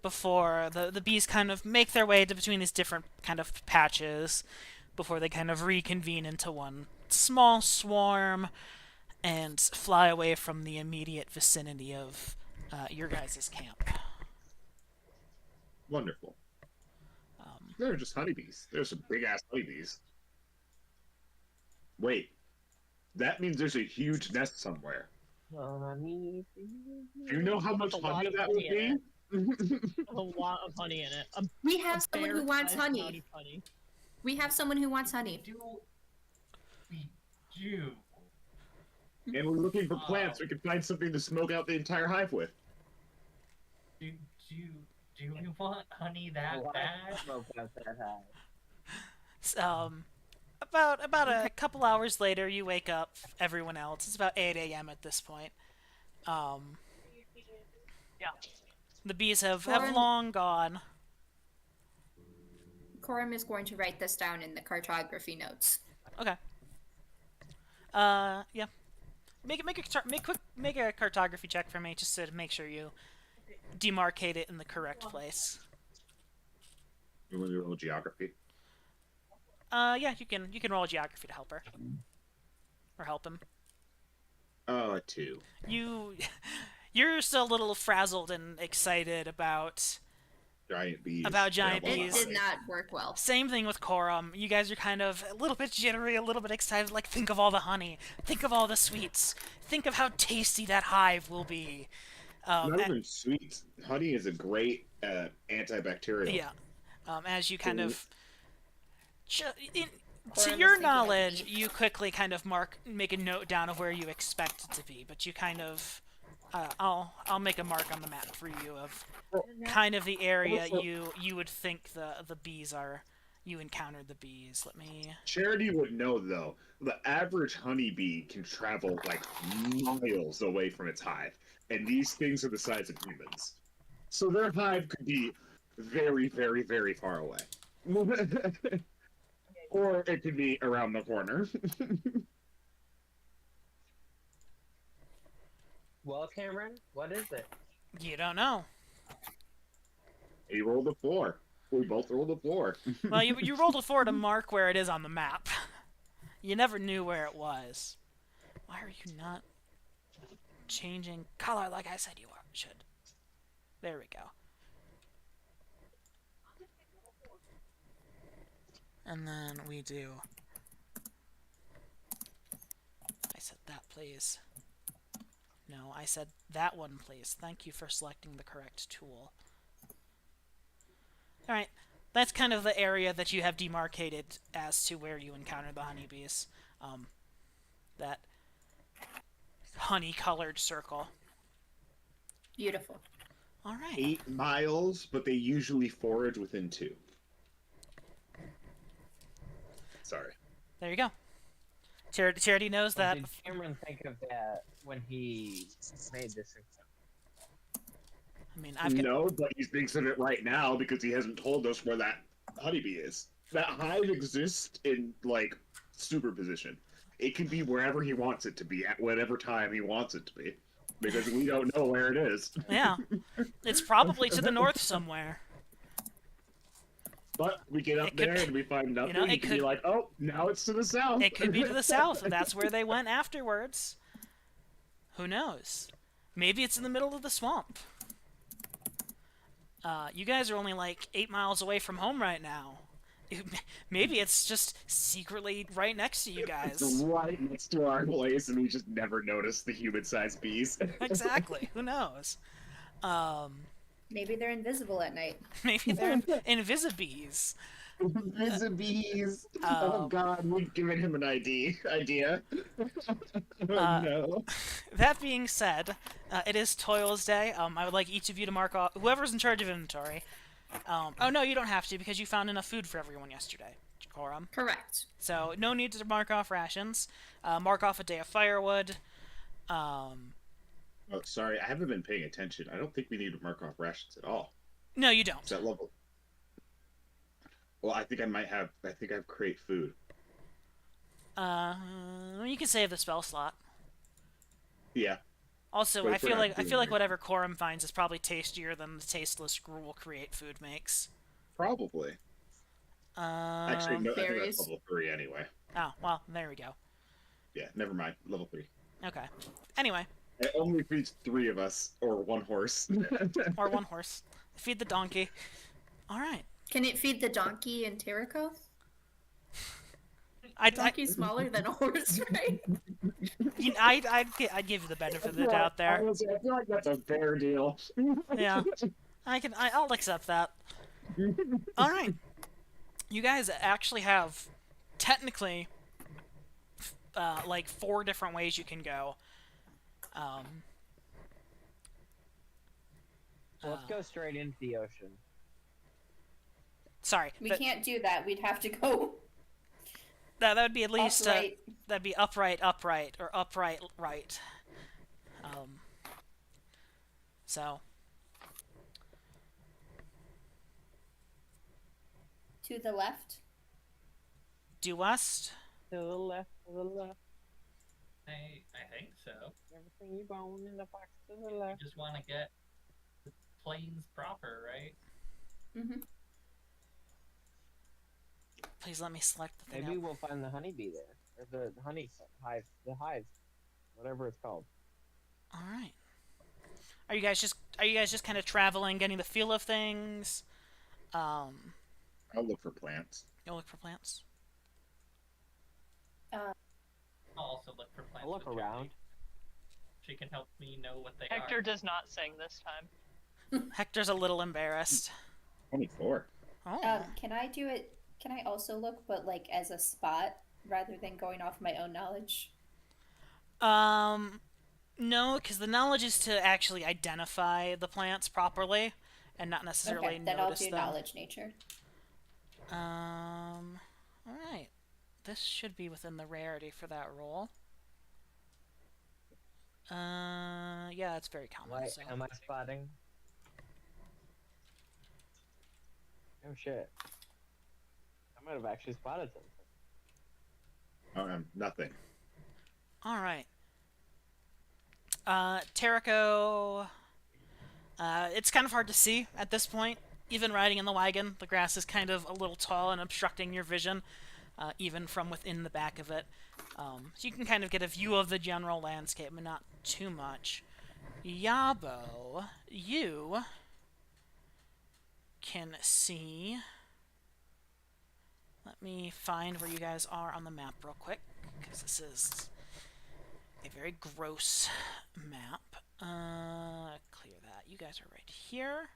before the bees kind of make their way to between these different kind of patches before they kind of reconvene into one small swarm and fly away from the immediate vicinity of your guys' camp. Wonderful. They're just honeybees. There's some big ass honeybees. Wait, that means there's a huge nest somewhere. Honey. Do you know how much That's a lot honey of that would honey in be? A lot of honey in it. We have someone who wants fair-sized honey. amount of honey. We have someone who wants honey. We do. And we're looking for plants. We could find something to smoke out the entire hive with. Do we want honey that bad? Smoke out that high. About a couple hours later, you wake up. Everyone else. It's about 8 a.m. at this point. Yeah. The bees have Lauren- long gone. Corum is going to write this down in the cartography notes. Okay. Yeah. Make a cartography check for me just to make sure you demarcate it in the correct place. You want to do a little geography? Yeah, you can roll geography to help her. Or help him. Oh, a 2. You're still a little frazzled and excited about giant bees. About giant Yeah, well, It bees. did not work well. Same thing with Corum. You guys are kind of a little bit jittery, a little bit excited. Like, think of all the honey. Think of all the sweets. Think of how tasty that hive will be. Not a- even sweet. Honey is a great antibacterial. yeah. As you kind of... To Corum your is thinking of knowledge, bees. you quickly kind of make a note down of where you expect it to be, but you kind of... I'll make a mark on the map for you of kind of the area Also- you would think the bees are. You encountered the bees. Let me... Charity would know though. The average honeybee can travel like miles away from its hive, and these things are the size of humans. So their hive could be very, very, very far away, or it could be around the corner. Well, Cameron, what is it? You don't know. He rolled a 4. We both rolled a 4. Well, you rolled a 4 to mark where it is on the map. You never knew where it was. Why are you not changing color like I said you should? There we go. And then we do... I said that, please. No, I said that one, please. Thank you for selecting the correct tool. Alright, that's kind of the area that you have demarcated as to where you encounter the honeybees. That honey-colored circle. Beautiful. Alright. 8 miles, but they usually forage within 2. Sorry. There you go. Charity knows What that. did Cameron think of that when he made this? I mean, I've got... No, but he thinks of it right now because he hasn't told us where that honeybee is. That hive exists in, like, superposition. It can be wherever he wants it to be, at whatever time he wants it to be. Because we don't know where it is. Yeah. It's probably to the north somewhere. But we get up It could there be- and we find nothing. know, it it could be could- like, oh, now it's to the south. It could be to the south, and that's where they went afterwards. Who knows? Maybe it's in the middle of the swamp. You guys are only like 8 miles away from home right now. Maybe it's just secretly right next to you It's guys. right next to our place, and we just never noticed the human-sized bees. Exactly. Who knows? Maybe they're invisible at night. Maybe they're invisibees. Bees. Oh, Oh god, we've given him an idea. Oh Uh, no. That being said, it is Toils Day. I would like each of you to mark off whoever's in charge of inventory. Oh no, you don't have to because you found enough food for everyone yesterday, Corum. Correct. So no need to mark off rations. Mark off a day of firewood. Oh, sorry, I haven't been paying attention. I don't think we need to mark off rations at all. No, you Is don't. that level? Well, I think I have create food. You can save the spell slot. Yeah. Also, Wait I for feel that like food, right? whatever Corum finds is probably tastier than the tasteless gruel create food makes. Probably. Actually, no, I think that's berries. level 3 anyway. Oh, well, there we go. Yeah, never mind. Level 3. Okay. Anyway, It only feeds 3 of us, or 1 horse. or one horse. Feed the donkey. All right. Can it feed the donkey in Terrico? I'd Smaller than a horse, right? I'd give you the benefit of the doubt there. Honestly, I feel like that's a fair deal. Yeah, I'll accept that. All right, you guys actually have technically like 4 different ways you can go. So let's go straight into the ocean. Sorry, We can't do that. We'd have to go that would be at least upright. that'd be upright, or upright, right. So To the left. due west. To the left, to the left. I think so. Everything you bone in the box to the We left. just want to get the plains proper, right? Mm-hmm. Please let me select the thing. Maybe out. we'll find the honeybee there, or the honey hive, whatever it's called. All right. Are you guys just kind of traveling, getting the feel of things? I'll look for plants. You'll look for plants. I'll also look for plants. I'll look with around. Charity. She can help me know what they Hector are. does not sing this time. Hector's a little embarrassed. 24. Oh. Can I do it? Can I also look, but like as a spot rather than going off my own knowledge? No, because the knowledge is to actually identify the plants properly, and not necessarily Okay, then I'll notice do them. knowledge nature. All right. This should be within the rarity for that roll. Yeah, it's very common. Why So. am I spotting? Oh shit. I might have actually spotted something. Nothing. All right. Terrico. It's kind of hard to see at this point. Even riding in the wagon, the grass is kind of a little tall and obstructing your vision, even from within the back of it. So you can kind of get a view of the general landscape, but not too much. Yabo, you can see... Let me find where you guys are on the map real quick, because this is a very gross map. Clear that. You guys are right here.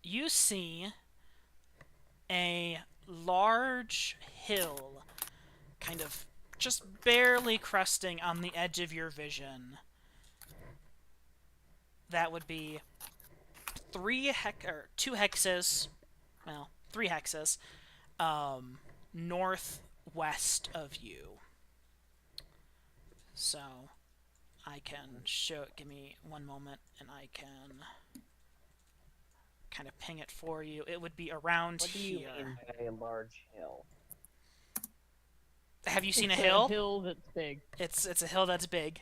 You see a large hill kind of just barely cresting on the edge of your vision. That would be 2 hexes, well, 3 hexes, northwest of you. So, I can show it, give me one moment, and I can kind of ping it for you. It would be around What do you here. mean by a large hill? Have you seen It's a hill? A hill that's big. It's a hill that's big.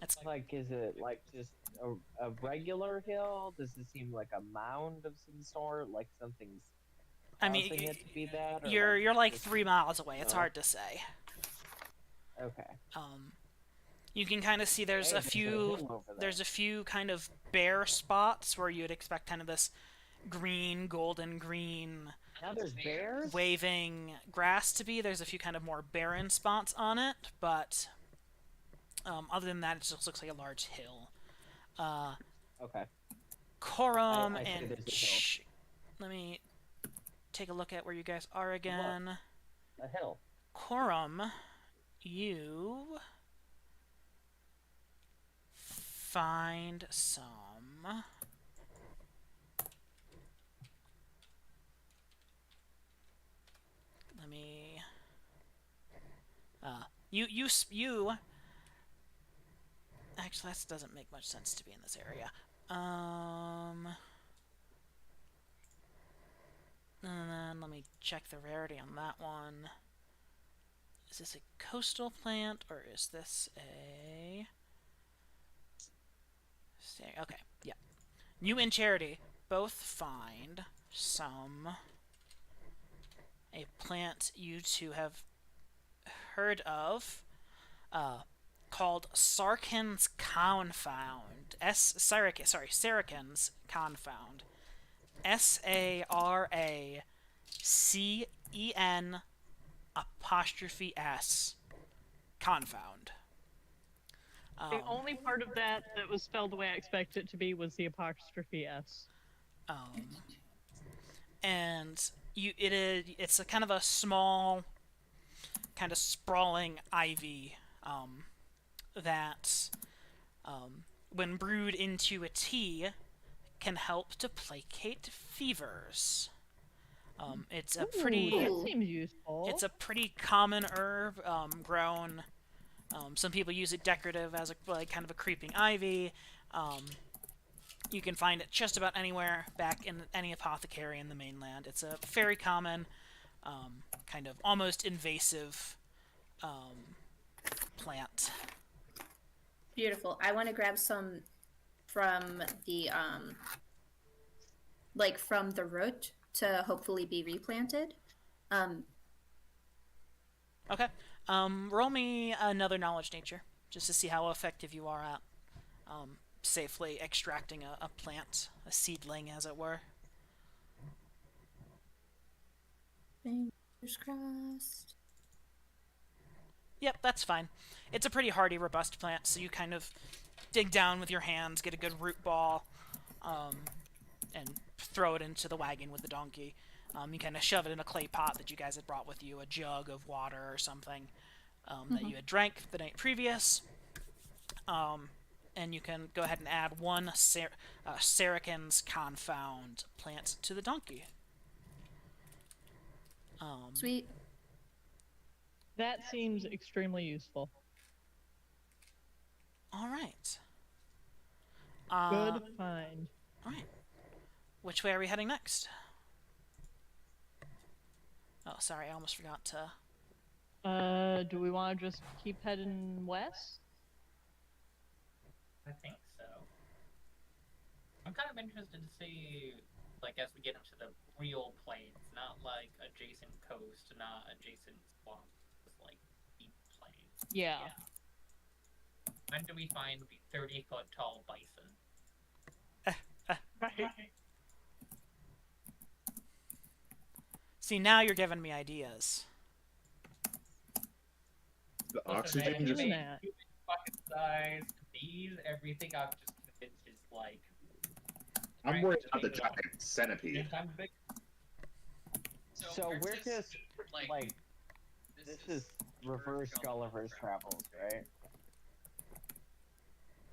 It's Like, is it like just a regular hill? Does it seem like a mound of some sort? Like something's I mean, causing it to be that? Or you're like just- 3 miles away. It's No. hard to say. Okay. You can kind of see there's Hey, a few hill over there. there's a few kind of bare spots where you'd expect kind of this green, golden green Now there's bears? waving grass to be. There's a few kind of more barren spots on it, but other than that, it just looks like a large hill. Okay. Corum I see and there's a hill. let me take a look at where you guys are again. A hill. Corum, you find some. Let me. You. Actually, that doesn't make much sense to be in this area. And then let me check the rarity on that one. Is this a coastal plant or is this a... Okay, yeah. You and Charity both find a plant you two have heard of, called Sarkin's Confound. Sarkin's Confound. SARACEN''S Confound. The only part of that was spelled the way I expected it to be was the apostrophe S. And it's a kind of a small, kind of sprawling ivy that, when brewed into a tea, can help to placate fevers. It's a pretty. That Ooh. seems useful. It's a pretty common herb, grown. Some people use it decorative as like kind of a creeping ivy. You can find it just about anywhere back in any apothecary in the mainland. It's a very common, kind of almost invasive plant. Beautiful. I want to grab some from the from the root to hopefully be replanted. Okay. Roll me another knowledge nature, just to see how effective you are at safely extracting a plant, a seedling, as it were. Fingers crossed. Yep, that's fine. It's a pretty hardy, robust plant, so you kind of dig down with your hands, get a good root ball, and throw it into the wagon with the donkey. You kind of shove it in a clay pot that you guys had brought with you, a jug of water or something that you had drank the night previous. And you can go ahead and add one Saracens Confound plant to the donkey. Sweet. That seems extremely useful. All right. Good find. All right. Which way are we heading next? Oh, sorry, I almost forgot to... Do we want to just keep heading west? I think so. I'm kind of interested to see, like, as we get into the real plains, not like adjacent coast, not adjacent swamp, just like deep plains. Yeah. When do we find the 30-foot tall bison? Right. See, now you're giving me ideas. The Listen, oxygen man, just Doing human that. fucking size, these, everything I'm just convinced is like. I'm worried about the giant centipede. 10 times big. So we're just like this is reverse Gulliver's Travels, right?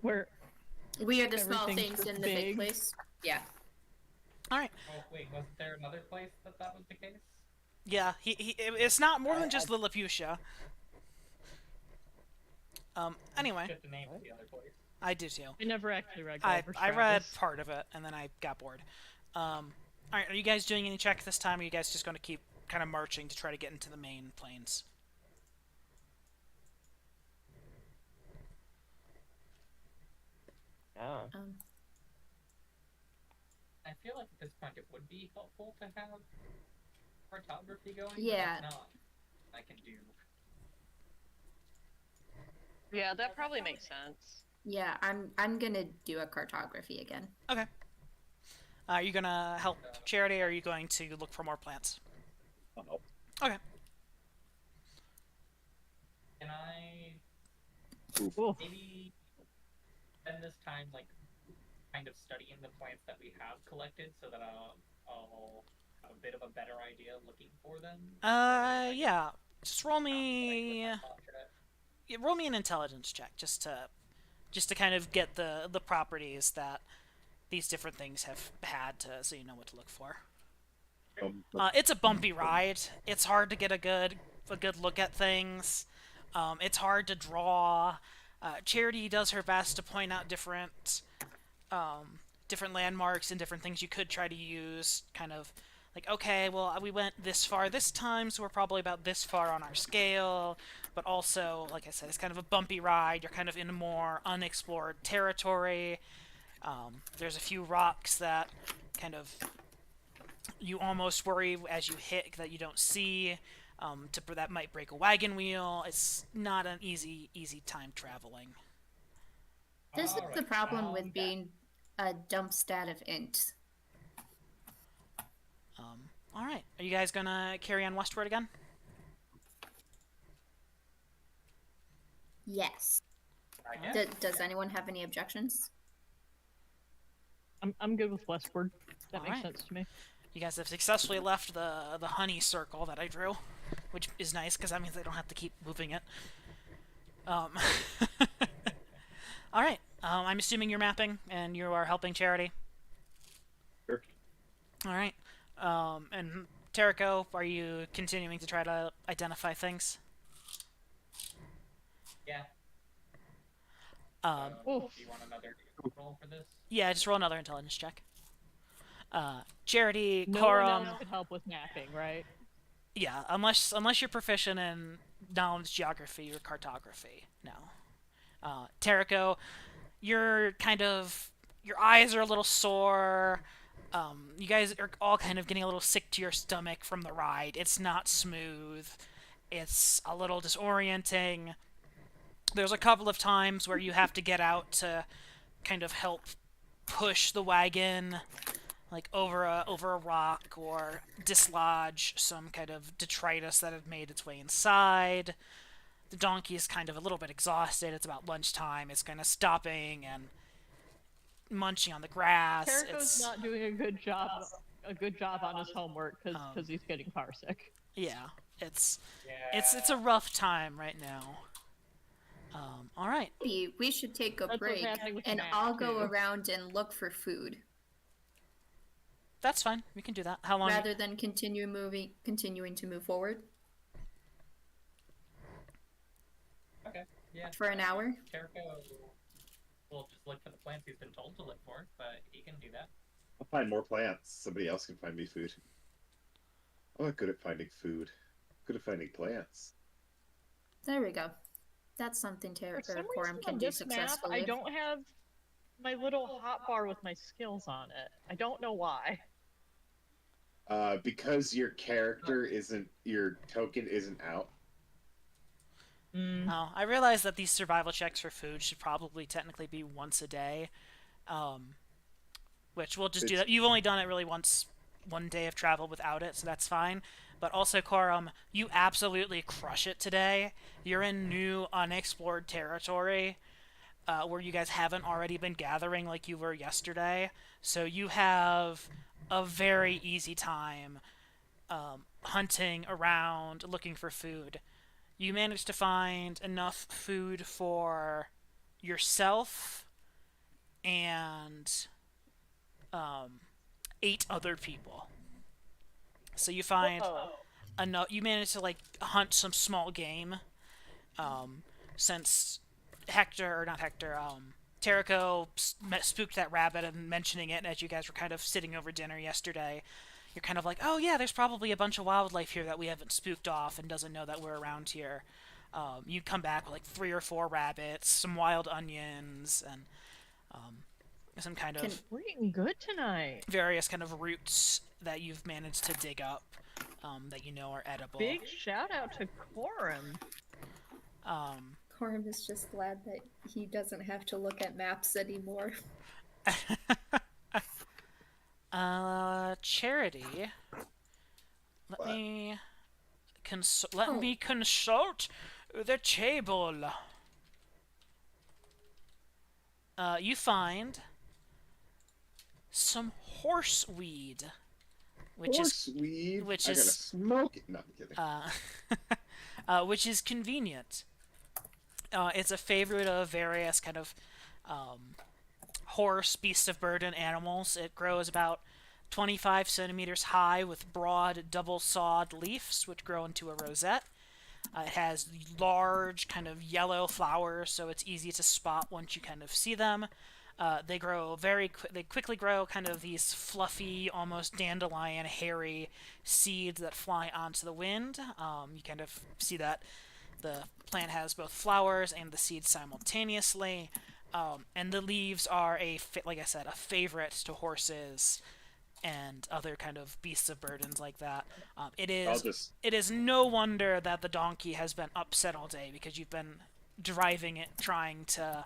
Where We are the small Everything's things in the big big. place. Yeah. All right. Oh wait, wasn't there another place that was the case? Yeah, it's not more than just Lilliputian. Anyway, Just the name of the other place. I do too. I never actually read I Gulliver's read Travels. part of it, and then I got bored. Alright, are you guys doing any check this time, or are you guys just going to keep kind of marching to try to get into the main plains? Yeah. I feel like at this point it would be helpful to have cartography going. Yeah. But if not, I can do. Yeah, that probably makes sense. Yeah, I'm gonna do a cartography again. Okay. Are you going to help Charity, or are you going to look for more plants? Oh, Okay. Can I Oof. maybe spend this time like kind of studying the plants that we have collected so that I'll have a bit of a better idea looking for them? Yeah. Just roll me an intelligence check, just to kind of get the properties that these different things have had, so you know what to look for. It's a bumpy ride. It's hard to get a good look at things. It's hard to draw. Charity does her best to point out different landmarks and different things you could try to use. Kind of like, okay, well, we went this far this time, so we're probably about this far on our scale. But also, like I said, it's kind of a bumpy ride. You're kind of in a more unexplored territory. There's a few rocks that kind of you almost worry as you hit that you don't see. That might break a wagon wheel. It's not an easy time traveling. This is the Alright, problem with that- being a dump stat of int. All right, are you guys gonna carry on westward again? Yes. I guess. Does anyone have any objections? I'm good with westward. That makes Alright. sense to me. You guys have successfully left the honey circle that I drew, which is nice because that means I don't have to keep moving it. All right. I'm assuming you're mapping and you are helping Charity. Sure. All right. And Terrico, are you continuing to try to identify things? Yeah. Oof. Do you want another roll for this? Yeah, just roll another intelligence check. Charity, No Corum. one else could help with mapping, right? Yeah, unless you're proficient in knowledge, geography, or cartography. No. Terrico, you're kind of your eyes are a little sore. You guys are all kind of getting a little sick to your stomach from the ride. It's not smooth. It's a little disorienting. There's a couple of times where you have to get out to kind of help push the wagon like over a rock or dislodge some kind of detritus that had made its way inside. The donkey is kind of a little bit exhausted. It's about lunchtime. It's kind of stopping and munching on the grass. Terraco's not doing a good job on his homework because he's getting car sick. Yeah, it's a rough time right now. All right. Maybe we should take a That's what's break, happening with and Matt, I'll go too. around and look for food That's fine. We can do that. How long? rather than continuing to move forward Okay. Yeah. for an hour. Jericho will just look for the plants he's been told to look for, but he can do that. I'll find more plants. Somebody else can find me food. I'm not good at finding food. Good at finding plants. There we go. That's something For some Quorum reason can on do this map, successfully. I don't have my little hotbar with my skills on it. I don't know why. Because your character isn't, your token isn't out. Oh, I realize that these survival checks for food should probably technically be once a day, which we'll just do that. You've only done it really once, one day of travel without it, so that's fine. But also, Quorum, you absolutely crush it today. You're in new, unexplored territory, where you guys haven't already been gathering like you were yesterday. So you have a very easy time hunting around, looking for food. You managed to find enough food for yourself and 8 other people. So you find enough. You managed to like hunt some small game. Since Terrico spooked that rabbit and mentioning it as you guys were kind of sitting over dinner yesterday. You're kind of like, oh yeah, there's probably a bunch of wildlife here that we haven't spooked off and doesn't know that we're around here. You come back with like 3 or 4 rabbits, some wild onions, and some kind of We're eating good tonight. various kind of roots that you've managed to dig up that you know are edible. Big shout out to Quorum. Quorum is just glad that he doesn't have to look at maps anymore. Charity. Let What? me me consult the table. You find some horseweed, which Horseweed? which I gotta is- smoke it. No, I'm kidding. which is convenient. It's a favorite of various kind of horse, beast of burden animals. It grows about 25 centimeters high with broad double-sawed leaves, which grow into a rosette. It has large, kind of yellow flowers, so it's easy to spot once you kind of see them. They grow they quickly grow kind of these fluffy, almost dandelion, hairy seeds that fly onto the wind. You kind of see that the plant has both flowers and the seeds simultaneously. And the leaves are like I said, a favorite to horses and other kind of beasts of burdens like that. It is no wonder that the donkey has been upset all day because you've been driving it, trying to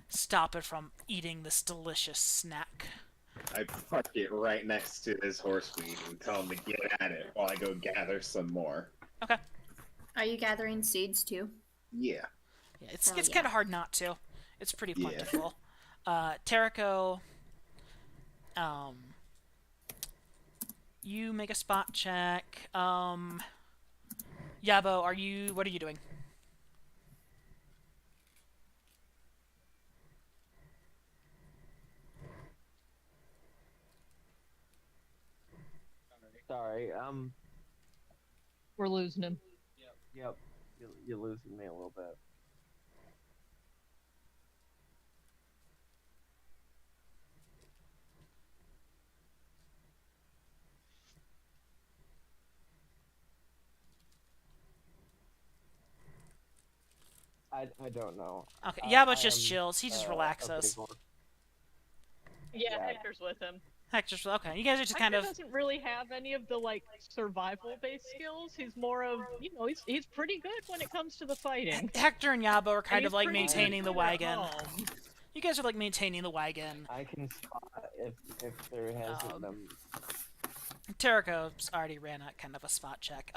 stop it from eating this delicious snack. I park it right next to this horseweed and tell him to get at it while I go gather some more. Okay. Are you gathering seeds too? Yeah. Yeah, it's Oh, yeah. kind of hard not to. It's pretty Yeah. plentiful. Terrico, you make a spot check. Yabo, what are you doing? Sorry. We're losing him. Yep. You're losing me a little bit. I don't know. Okay, I Yabo just am, chills. He just a relaxes. big one. Yeah, Yeah. Hector's with him. Hector's okay. You guys are just Hector kind of doesn't really have any of the like survival-based skills. He's more of, he's pretty good when it comes to the fighting. Hector and Yabo are kind And of he's like pretty maintaining the good at wagon. home. You guys are like maintaining the wagon. I can spot if there hasn't Um, been. Terrico's already ran a kind of a spot check.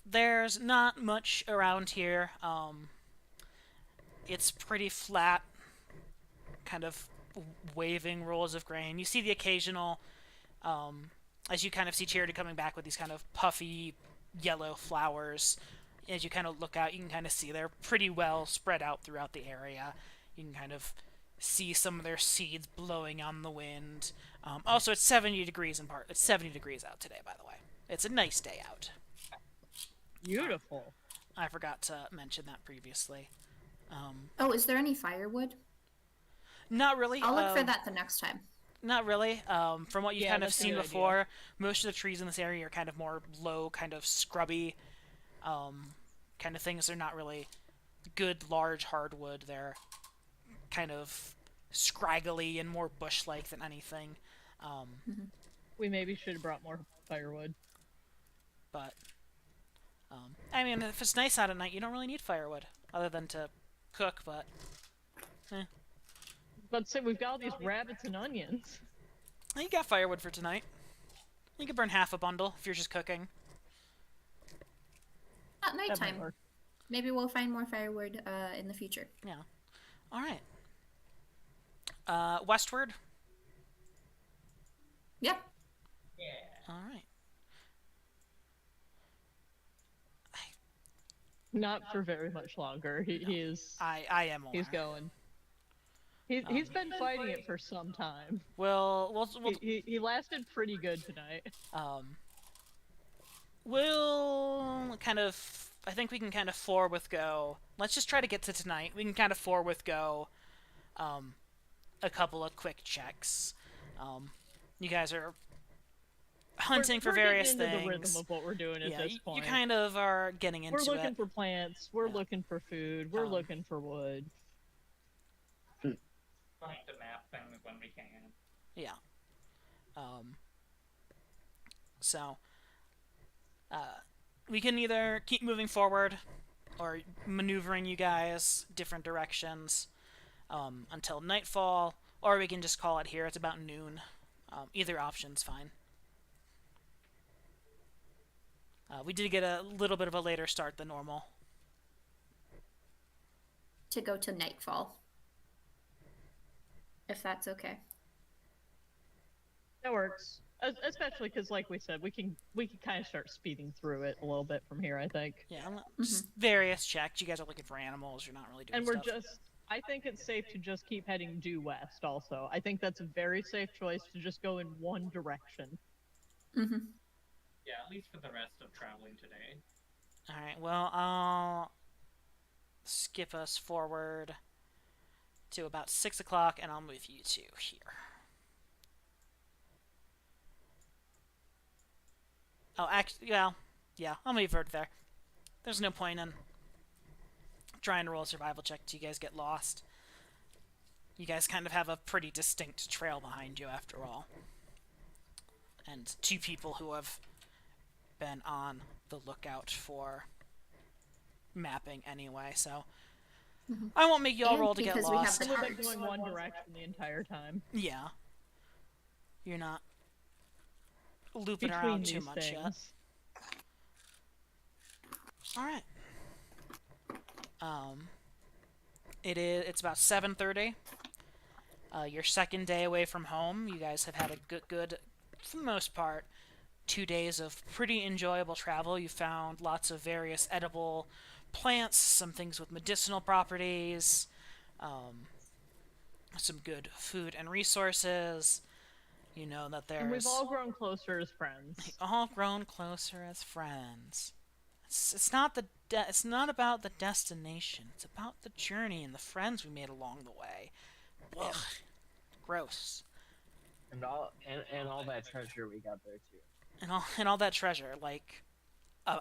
There's not much around here. It's pretty flat, kind of waving rolls of grain. You see the occasional, as you kind of see Charity coming back with these kind of puffy yellow flowers. As you kind of look out, you can kind of see they're pretty well spread out throughout the area. You can kind of see some of their seeds blowing on the wind. Also, it's 70 degrees in part. It's 70 degrees out today, by the way. It's a nice day out. Beautiful. I forgot to mention that previously. Oh, is there any firewood? Not really. I'll look for that the next time. Not really. From what you've Yeah, kind of that's a seen good before, most of the trees in this area are kind of more low, kind of scrubby, kind of things. They're not really good, large hardwood. They're kind of scraggly and more bush-like than anything. We maybe should have brought more firewood. But, I mean, if it's nice out at night, you don't really need firewood, other than to cook, but, But say we've got all these rabbits and onions. You got firewood for tonight. You could burn half a bundle if you're just cooking. At That might nighttime. work. Maybe we'll find more firewood in the future. Yeah. Alright. Westward? Yep. Yeah. Alright. Not for very much longer. He is. I am aware. He's going. He's been fighting it for some time. We'll He lasted pretty good tonight. we'll kind of, I think we can kind of four with go. Let's just try to get to tonight. We can kind of four with go, a couple of quick checks. You guys are hunting for We're various getting into things. the rhythm of what we're doing at Yeah, this you point. kind of are getting into We're looking it. for plants. We're Yeah. looking for food. We're Um, looking for wood. Trying to map things when we can. Yeah. So, we can either keep moving forward or maneuvering you guys different directions until nightfall, or we can just call it here. It's about noon. Either option's fine. We did get a little bit of a later start than normal. To go to nightfall. If that's okay. That works. Especially because, like we said, we can kind of start speeding through it a little bit from here. I think. Yeah, just various checks. You guys are looking for animals. You're not really doing And we're stuff. just. I think it's safe to just keep heading due west. Also, I think that's a very safe choice to just go in one direction. Mm-hmm. Yeah, at least for the rest of traveling today. Alright, well, I'll skip us forward to about 6 o'clock, and I'll move you to here. Oh, actually, well, yeah, I'll move her there. There's no point in trying to roll a survival check till you guys get lost. You guys kind of have a pretty distinct trail behind you, after all. And two people who have been on the lookout for mapping anyway, so I won't make you all And roll to get because we have lost. the We've been cards. going one direction the entire time. Yeah. You're not looping Between around these too much yet. things. Alright. It's about 7:30. Your second day away from home. You guys have had a good, for the most part, 2 days of pretty enjoyable travel. You found lots of various edible plants, some things with medicinal properties, some good food and resources. You know that And we've there's all grown closer as friends. all grown closer as friends. It's not it's not about the destination. It's about the journey and the friends we made along the way. Ugh, gross. And all that treasure we got there too. And all that treasure, like a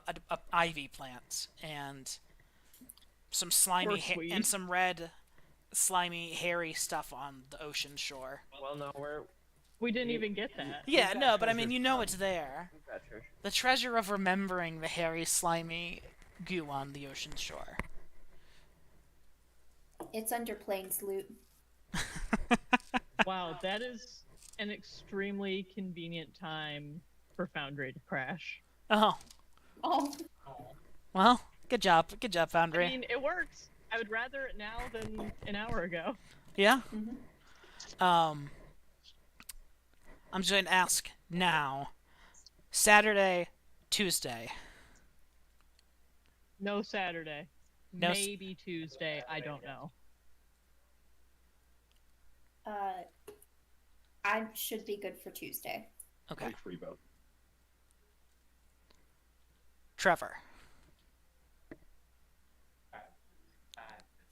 ivy plant and some slimy Or sweet. and some red, slimy, hairy stuff on the ocean shore. Well, no, We didn't even get that. Yeah, got no, but I treasure mean, you know from- it's there. we've got treasure. The treasure of remembering the hairy, slimy goo on the ocean shore. It's under planes loot. Wow, that is an extremely convenient time for Foundry to crash. Oh, Oh, Oh, well, good job. Good job, I Foundry. mean, it works. I would rather it now than an hour ago. Yeah? mhm. I'm just going to ask now. Saturday, Tuesday. No Saturday. No s- Maybe Tuesday. I don't know. I should be good for Tuesday. Okay. Like free vote. Trevor. I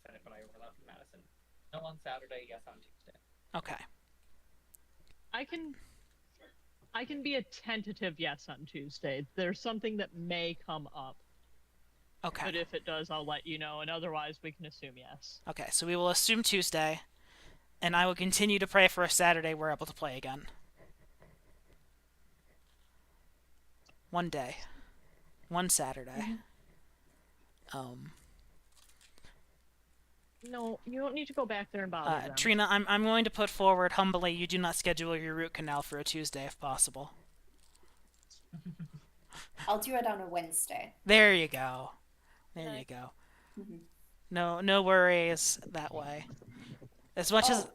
said it, but I overlapped with Madison. No on Saturday, yes on Tuesday. Okay. I can be a tentative yes on Tuesday. There's something that may come up, but Okay. if it does, I'll let you know, and otherwise we can assume yes. Okay, so we will assume Tuesday, and I will continue to pray for a Saturday we're able to play again. One day. One Saturday. No, you don't need to go back there and bother them. Trina, I'm going to put forward humbly you do not schedule your root canal for a Tuesday if possible. I'll do it on a Wednesday. There you go. There you go. Mhm. No worries that way. As much as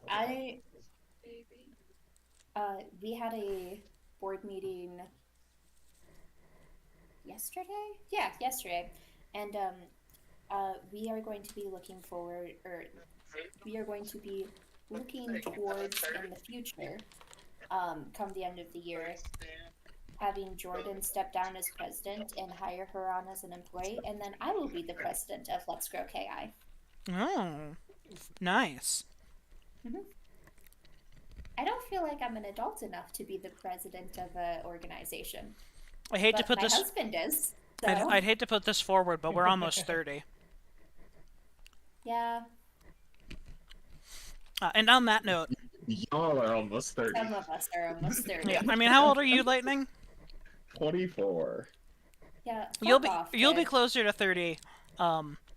We had a board meeting yesterday. Yeah, yesterday, and we are going to be looking forward, or we are going to be looking towards in the future, come the end of the year, having Jordan step down as president and hire her on as an employee, and then I will be the president of Let's Grow KI. oh, nice. I don't feel like I'm an adult enough to be the president of an organization. I hate to But put my this. husband is. So, I'd hate to put this forward, but we're almost 30. yeah, And on that note, Y'all are almost 30. some of us are almost 30. yeah, I mean, how old are you, Lightning? 24. Yeah, You'll fuck be off, kid. closer to 30,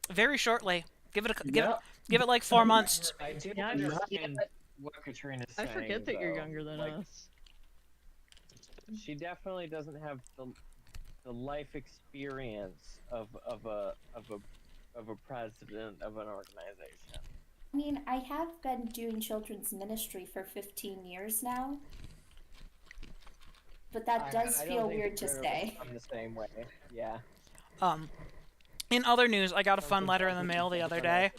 very shortly. Give it Yeah. give it like 4 months. I do Yeah, I understand what Katrina's I saying. forget that you're though. younger than Like, us. She definitely doesn't have the life experience of a president of an organization. I mean, I have been doing children's ministry for 15 years now. But that does I don't feel think weird to Katrina say. would come the same way. Yeah. In other news, I got a fun letter in the mail the other day.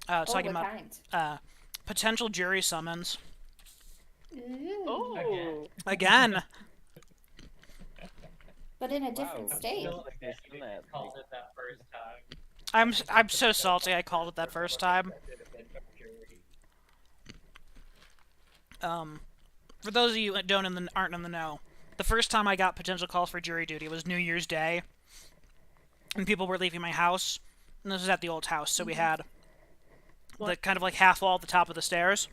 Talking what about kind? potential jury summons. Ooh. Oh, Again. But in a different Wow, state. feels like they've done that. Called it that first time. I'm so salty I called it that first time. For those of you that aren't in the know, the first time I got potential calls for jury duty was New Year's Day, and people were leaving my house. And this was at the old house, so we had the kind of like half wall at the top of the stairs,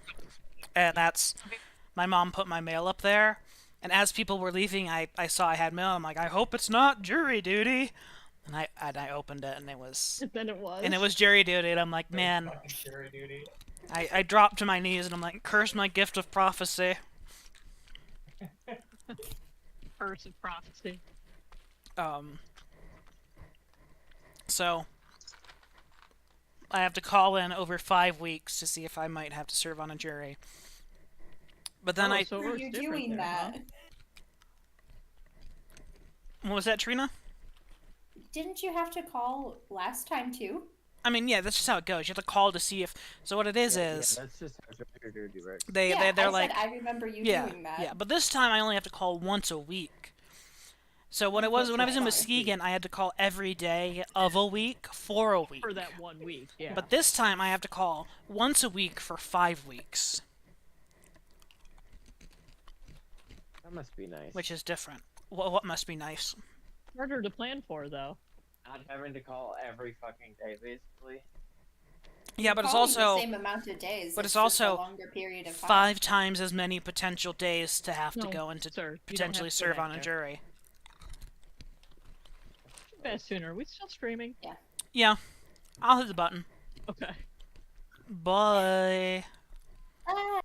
and that's my mom put my mail up there. And as people were leaving, I saw I had mail. I'm like, I hope it's not jury duty. And I opened it, and it was then it was. jury duty. And I'm like, man, Fucking jury duty. I dropped to my knees, and I'm like, curse my gift of prophecy. Curse of prophecy. So I have to call in over 5 weeks to see if I might have to serve on a jury. But then Oh, so it was You're different doing there, huh? that. what was that, Trina? Didn't you have to call last time too? I mean, yeah, that's just how it goes. You have to call to see if. So what it is is that's just how jury duty works. they're I like, said I remember you yeah, doing that. yeah. But this time I only have to call once a week. So when I was in Sorry. Muskegon, I had to call every day of a week for a week. For that 1 week, yeah. But this time I have to call once a week for 5 weeks, That must be nice. which is different. What must be nice? harder to plan for, though. Not having to call every fucking day, basically. Yeah, but it's Calling the also same amount of days. but it's just a also longer period of time. 5 times as many potential days to have to No, go into sir, you don't potentially have to go serve back on a there. jury. Best sooner. Are we still streaming? Yeah, I'll hit the button. Okay. Bye. Bye.